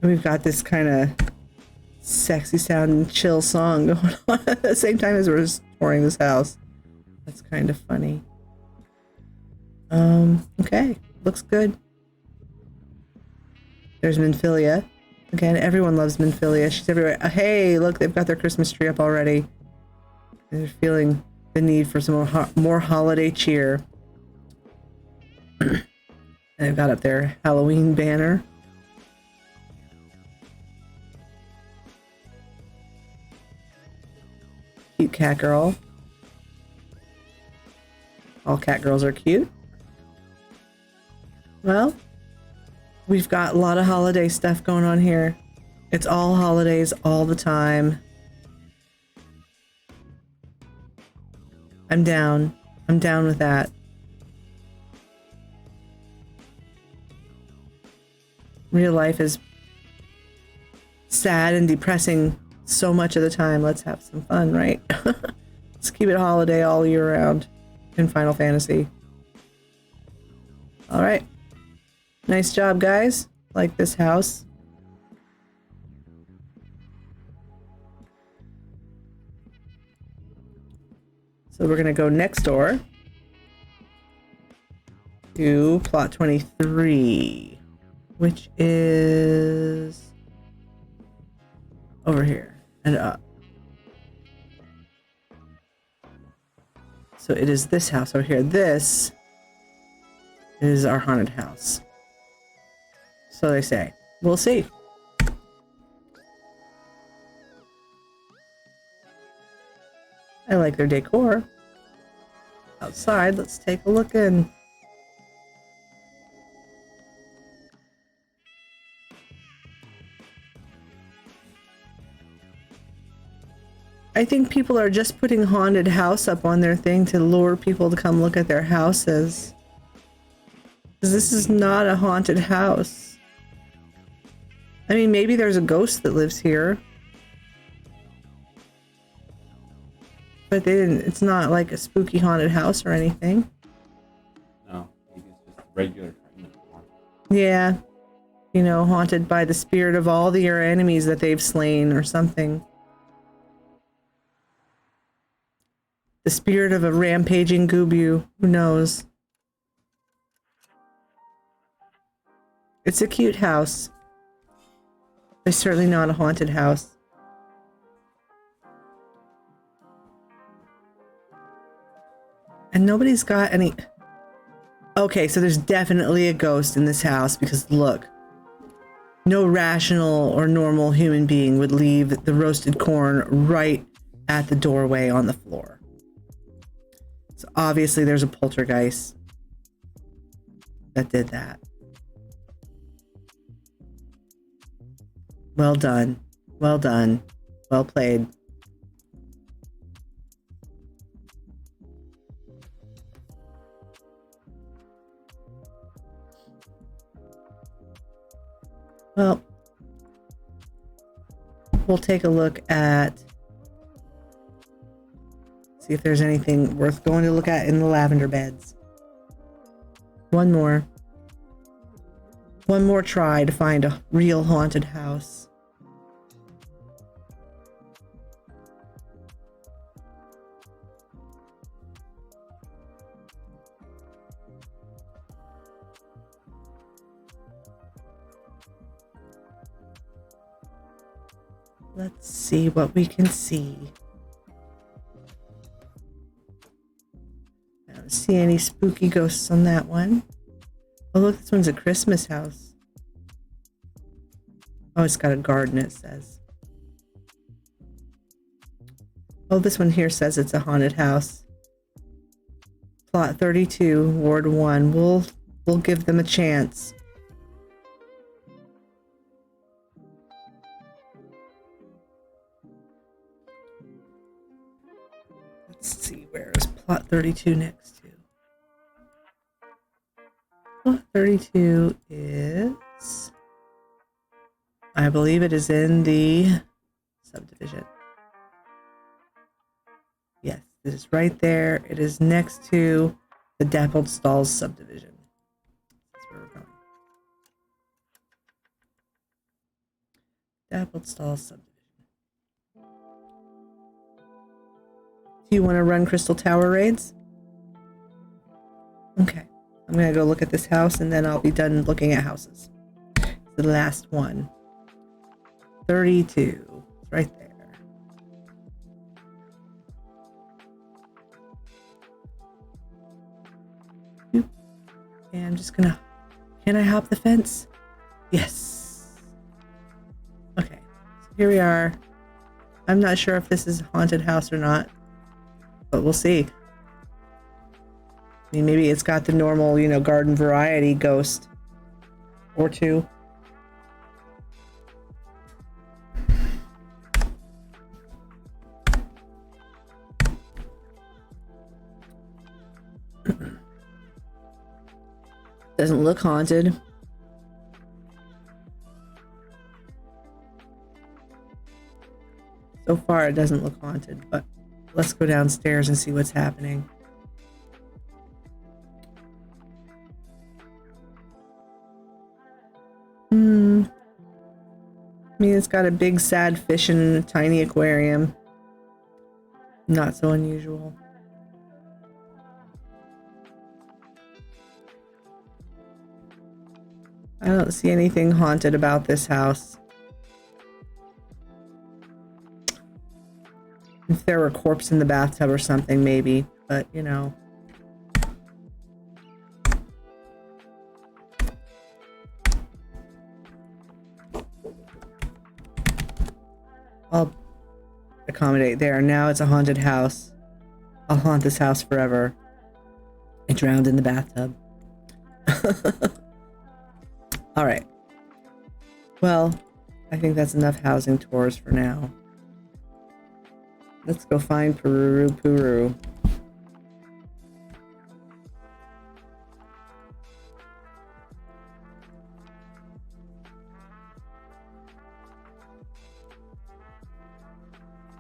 We've got this kind of sexy sounding chill song going on at the same time as we're touring this house. That's kind of funny. Okay. Looks good. There's Minfilia. Again, everyone loves Minfilia. She's everywhere. Hey, look, they've got their Christmas tree up already. They're feeling the need for some more holiday cheer. And they've got up their Halloween banner. Cute cat girl. All cat girls are cute. Well, we've got a lot of holiday stuff going on here. It's all holidays all the time. I'm down. I'm down with that. Real life is sad and depressing so much of the time. Let's have some fun, right? Let's keep it holiday all year round in Final Fantasy. All right. Nice job, guys. Like this house. So we're going to go next door to plot 23, which is over here and up. So it is this house over here. This is our haunted house. So they say. We'll see. I like their decor. Outside, let's take a look in. I think people are just putting haunted house up on their thing to lure people to come look at their houses. This is not a haunted house. I mean, maybe there's a ghost that lives here. But they didn't, it's not like a spooky haunted house or anything. No, maybe it's just regular. Yeah. You know, haunted by the spirit of all your enemies that they've slain or something. The spirit of a rampaging Gubu. Who knows? It's a cute house. It's certainly not a haunted house. And nobody's got any... Okay, so there's definitely a ghost in this house because look. No rational or normal human being would leave the roasted corn right at the doorway on the floor. So obviously there's a poltergeist that did that. Well done. Well done. Well played. Well, we'll take a look at, see if there's anything worth going to look at in the lavender beds. One more try to find a real haunted house. Let's see what we can see. I don't see any spooky ghosts on that one. Oh, look, this one's a Christmas house. Oh, it's got a garden, it says. Oh, this one here says it's a haunted house. Plot 32, Ward 1. We'll give them a chance. Let's see, where is plot 32 next to? Plot 32 is... I believe it is in the subdivision. Yes, it is right there. It is next to the Dappled Stalls subdivision. That's where we're going. Dappled Stalls subdivision. Do you want to run Crystal Tower raids? Okay. I'm going to go look at this house and then I'll be done looking at houses. It's the last one. 32. It's right there. And I'm just gonna... Can I hop the fence? Yes. Okay. So here we are. I'm not sure if this is a haunted house or not. But we'll see. I mean, maybe it's got the normal, you know, garden variety ghost. Or two. Doesn't look haunted. So far, it doesn't look haunted, but let's go downstairs and see what's happening. I mean, it's got a big sad fish in a tiny aquarium. Not so unusual. I don't see anything haunted about this house. If there were a corpse in the bathtub or something, maybe. But, you know. I'll accommodate there. Now it's a haunted house. I'll haunt this house forever. I drowned in the bathtub. All right. Well, I think that's enough housing tours for now. Let's go find Puru.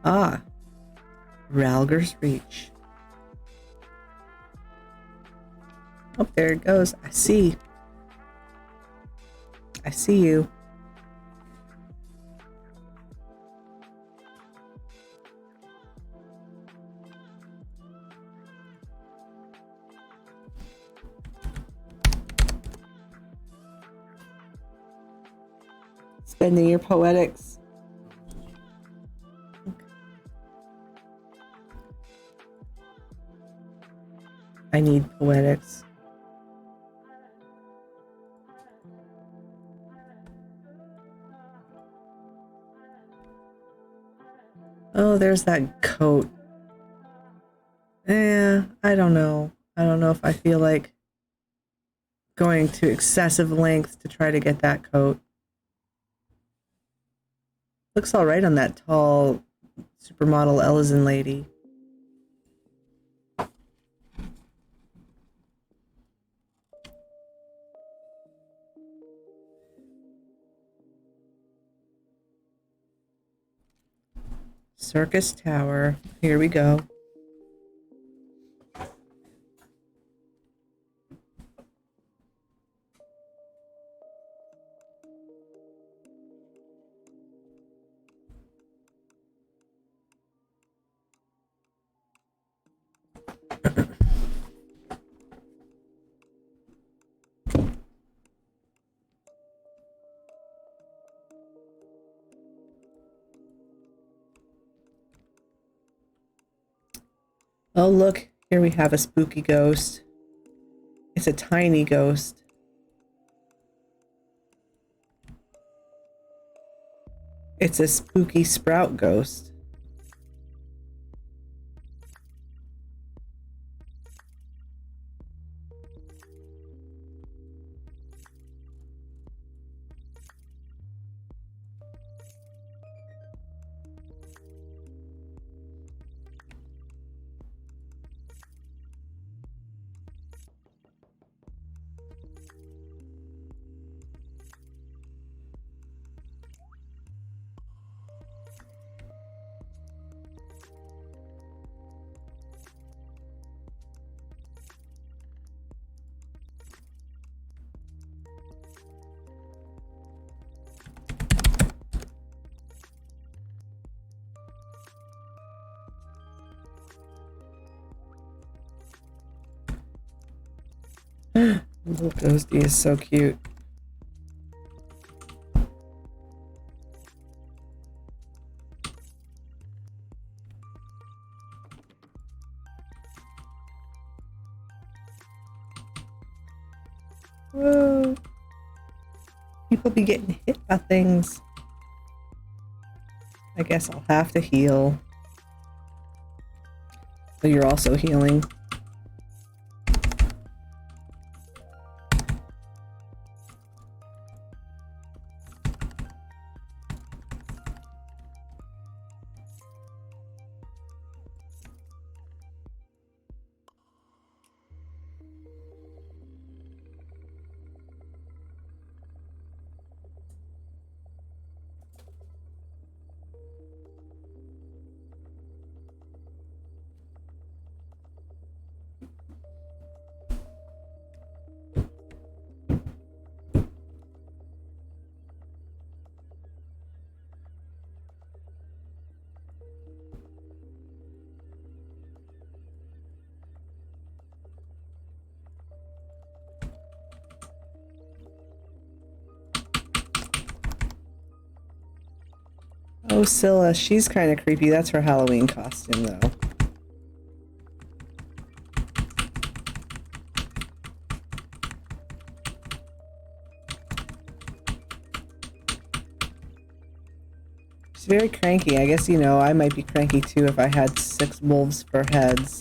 Ah, Ralger's Reach. Oh, there it goes. I see. I see you. Spending your poetics. I need poetics. Oh, there's that coat. I don't know. I don't know if I feel like going to excessive lengths to try to get that coat. Looks all right on that tall supermodel Ellison lady. Circus Tower. Here we go. Oh, look, here we have a spooky ghost. It's a tiny ghost. It's a spooky sprout ghost. Little ghosty is so cute. Whoa. People be getting hit by things. I guess I'll have to heal. So you're also healing. Oh, Scylla, she's kind of creepy. That's her Halloween costume, though. She's very cranky. I guess, you know, I might be cranky too if I had 6 wolves for heads.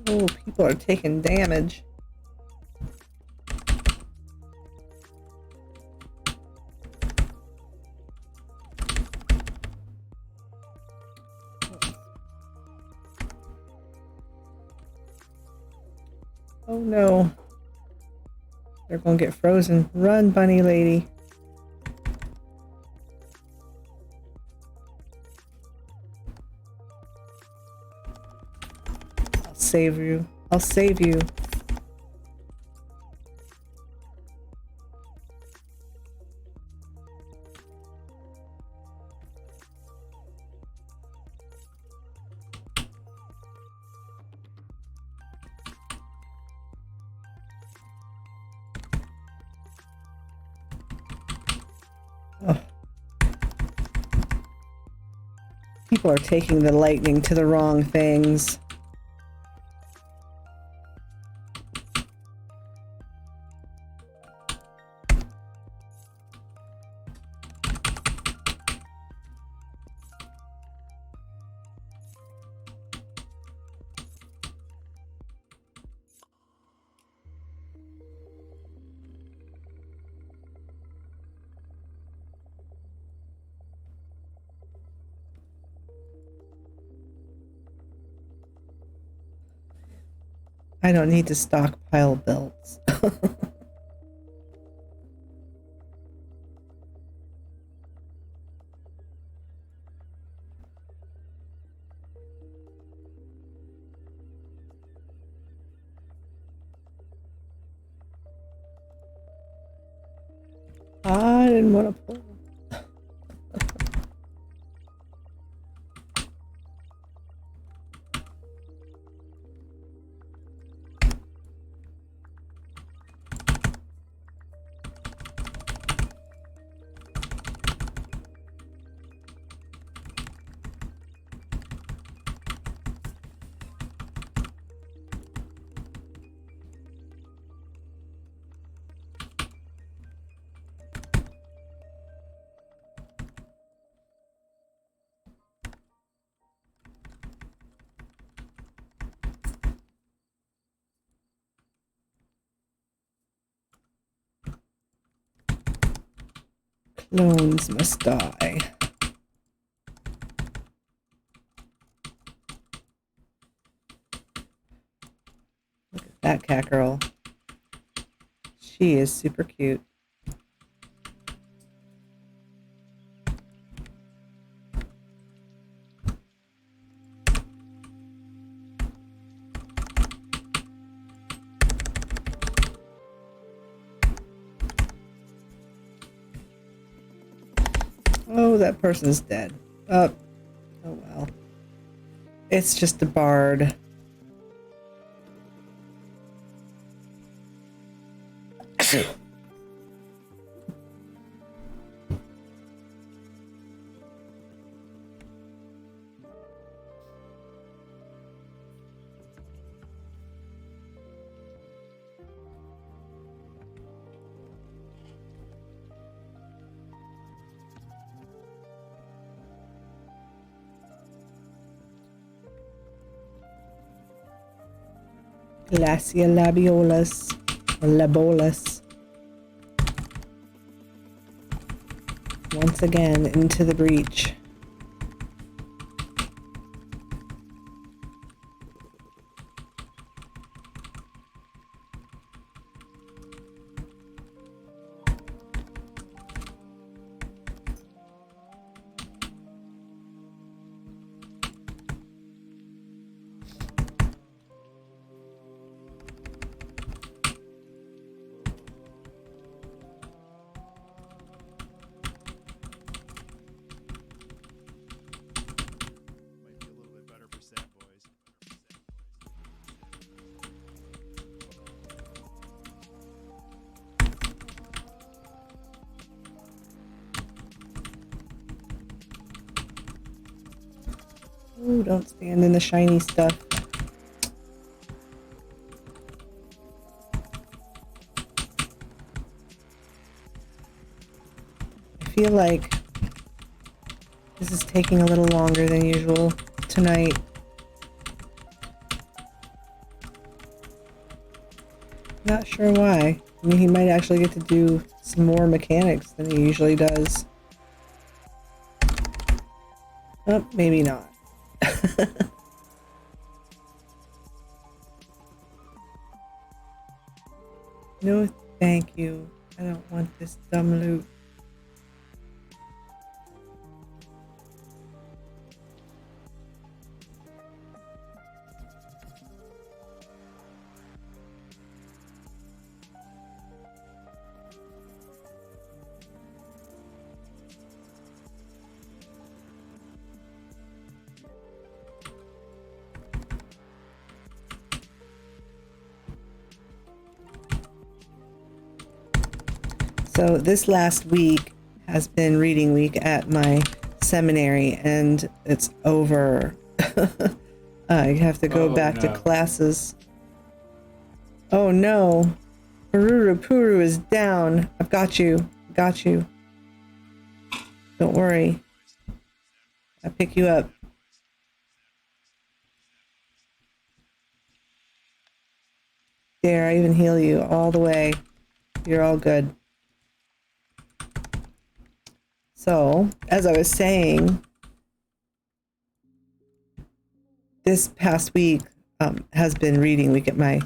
Oh, people are taking damage. Oh no. They're gonna get frozen. Run, bunny lady. I'll save you. I'll save you. Oh. People are taking the lightning to the wrong things. I don't need to stockpile belts. I didn't want to pull. Clones must die. Look at that cat girl. She is super cute. Oh, that person's dead. Oh well. It's just a bard. Glacia labiolus, or labolus. Once again into the breach. Ooh, don't stand in the shiny stuff. I feel like this is taking a little longer than usual tonight. Not sure why. I mean, he might actually get to do some more mechanics than he usually does. Oh, maybe not. No, thank you. I don't want this dumb loot. So this last week has been reading week at my seminary, and it's over. I have to go back to classes. Oh no. Pururu Puru is down. I've got you. Got you. Don't worry. I'll pick you up. There, I even heal you all the way. You're all good. So, as I was saying, this past week has been reading week at my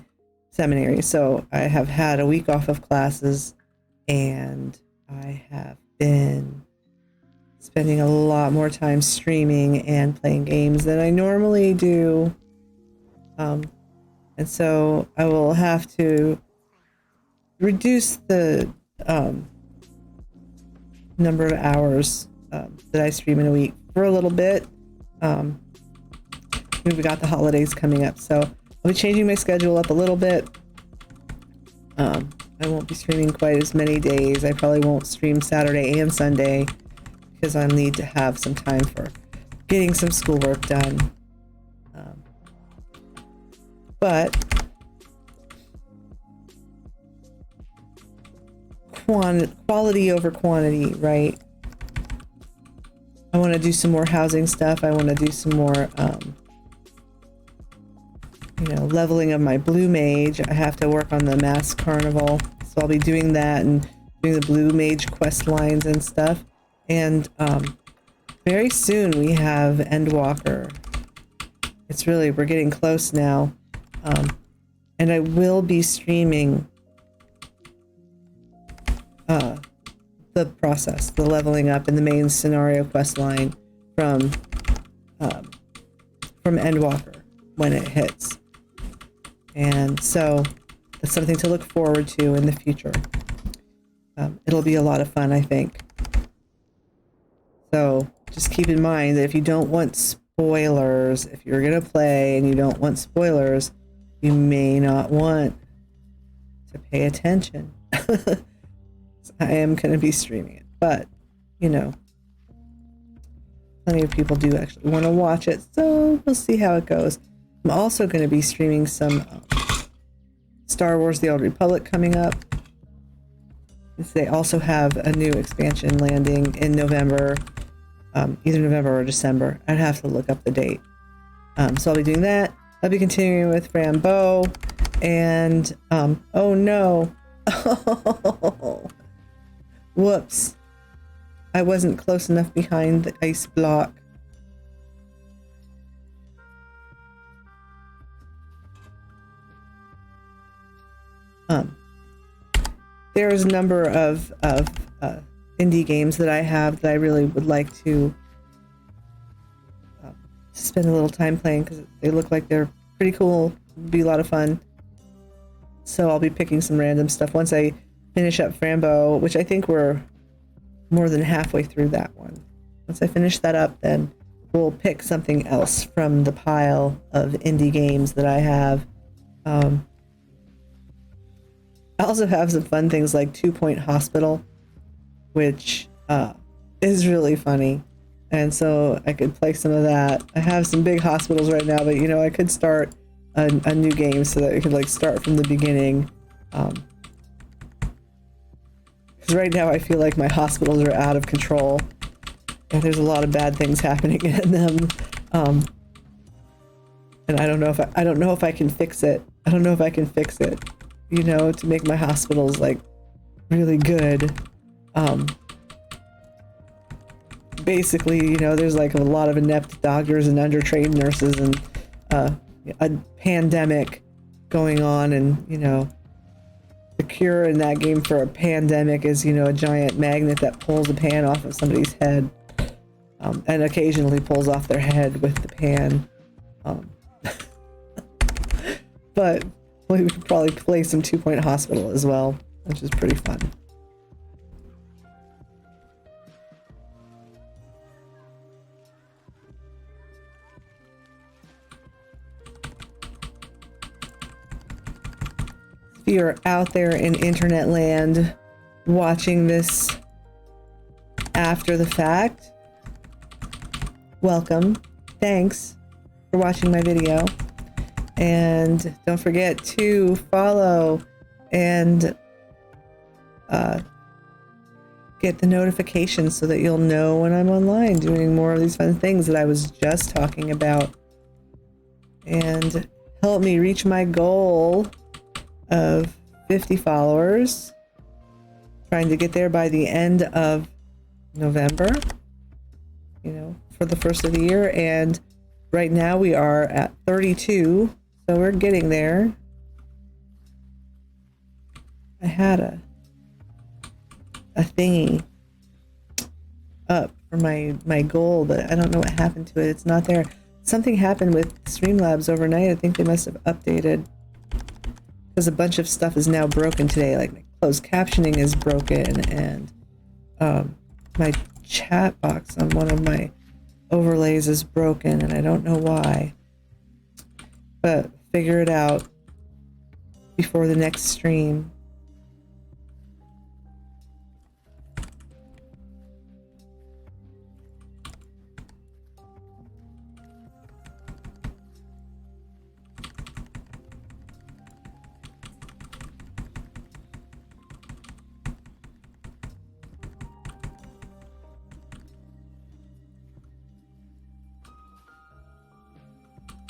seminary. So I have had a week off of classes, and I have been spending a lot more time streaming and playing games than I normally do. And so I will have to reduce the number of hours that I stream in a week for a little bit. We've got the holidays coming up, so I'll be changing my schedule up a little bit. I won't be streaming quite as many days. I probably won't stream Saturday and Sunday because I'll need to have some time for getting some schoolwork done. But quality over quantity, right? I want to do some more housing stuff. I want to do some more, leveling of my blue mage. I have to work on the mass carnival, so I'll be doing that and doing the blue mage quest lines and stuff. And very soon we have Endwalker. We're getting close now. And I will be streaming the process, the leveling up in the main scenario quest line from Endwalker when it hits. And so that's something to look forward to in the future. It'll be a lot of fun, I think. So just keep in mind that if you don't want spoilers, if you're going to play and you don't want spoilers, you may not want to pay attention. I am going to be streaming it, but, plenty of people do actually want to watch it, so we'll see how it goes. I'm also going to be streaming some Star Wars The Old Republic coming up. They also have a new expansion landing in November, either November or December. I'd have to look up the date. So I'll be doing that. I'll be continuing with Rambo, and oh no. Whoops. I wasn't close enough behind the ice block. There's a number of indie games that I have that I really would like to spend a little time playing because they look like they're pretty cool. It'd be a lot of fun. So I'll be picking some random stuff once I finish up Frambo, which I think we're more than halfway through that one. Once I finish that up, then we'll pick something else from the pile of indie games that I have. I also have some fun things like 2 Point Hospital, which is really funny. And so I could play some of that. I have some big hospitals right now, but I could start a new game so that I could start from the beginning. Because right now I feel like my hospitals are out of control and there's a lot of bad things happening in them. And I don't know if I can fix it. To make my hospitals really good. Basically, there's a lot of inept doctors and undertrained nurses and a pandemic going on, and the cure in that game for a pandemic is, you know, a giant magnet that pulls a pan off of somebody's head, and occasionally pulls off their head with the pan. But we could probably play some 2-Point Hospital as well, which is pretty fun. If you're out there in internet land watching this after the fact, welcome. Thanks for watching my video. And don't forget to follow and get the notifications so that you'll know when I'm online doing more of these fun things that I was just talking about. And help me reach my goal of 50 followers. Trying to get there by the end of November, you know, for the first of the year. And right now we are at 32. So we're getting there. I had a thingy up for my goal, but I don't know what happened to it. It's not there. Something happened with Streamlabs overnight. I think they must have updated, because a bunch of stuff is now broken today. Like my closed captioning is broken, and my chat box on one of my overlays is broken, and I don't know why. But figure it out before the next stream.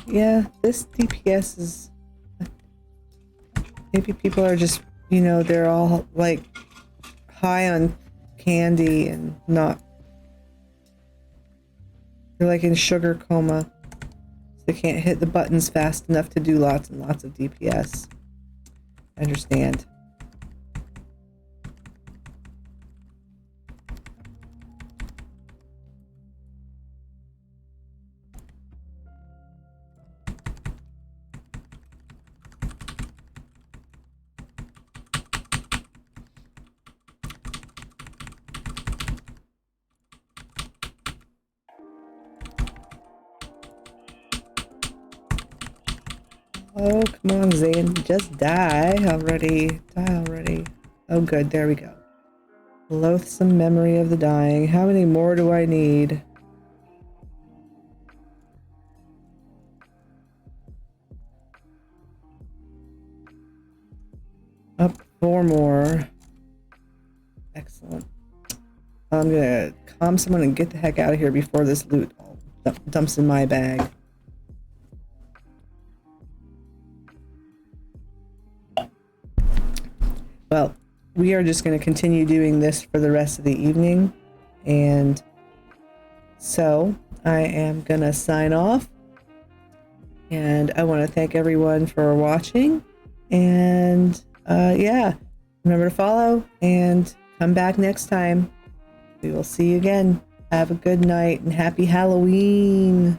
Yeah, this DPS is... Maybe people are just, you know, they're all like high on candy and not... They're like in sugar coma. So they can't hit the buttons fast enough to do lots and lots of DPS. I understand. Oh, come on, Zane. Just die already. Die already. Oh, good. There we go. Loathsome memory of the dying. How many more do I need? Up 4 more. Excellent. I'm gonna calm someone and get the heck out of here before this loot all dumps in my bag. Well, we are just going to continue doing this for the rest of the evening. And so I am going to sign off. And I want to thank everyone for watching. And yeah, remember to follow and come back next time. We will see you again. Have a good night and happy Halloween.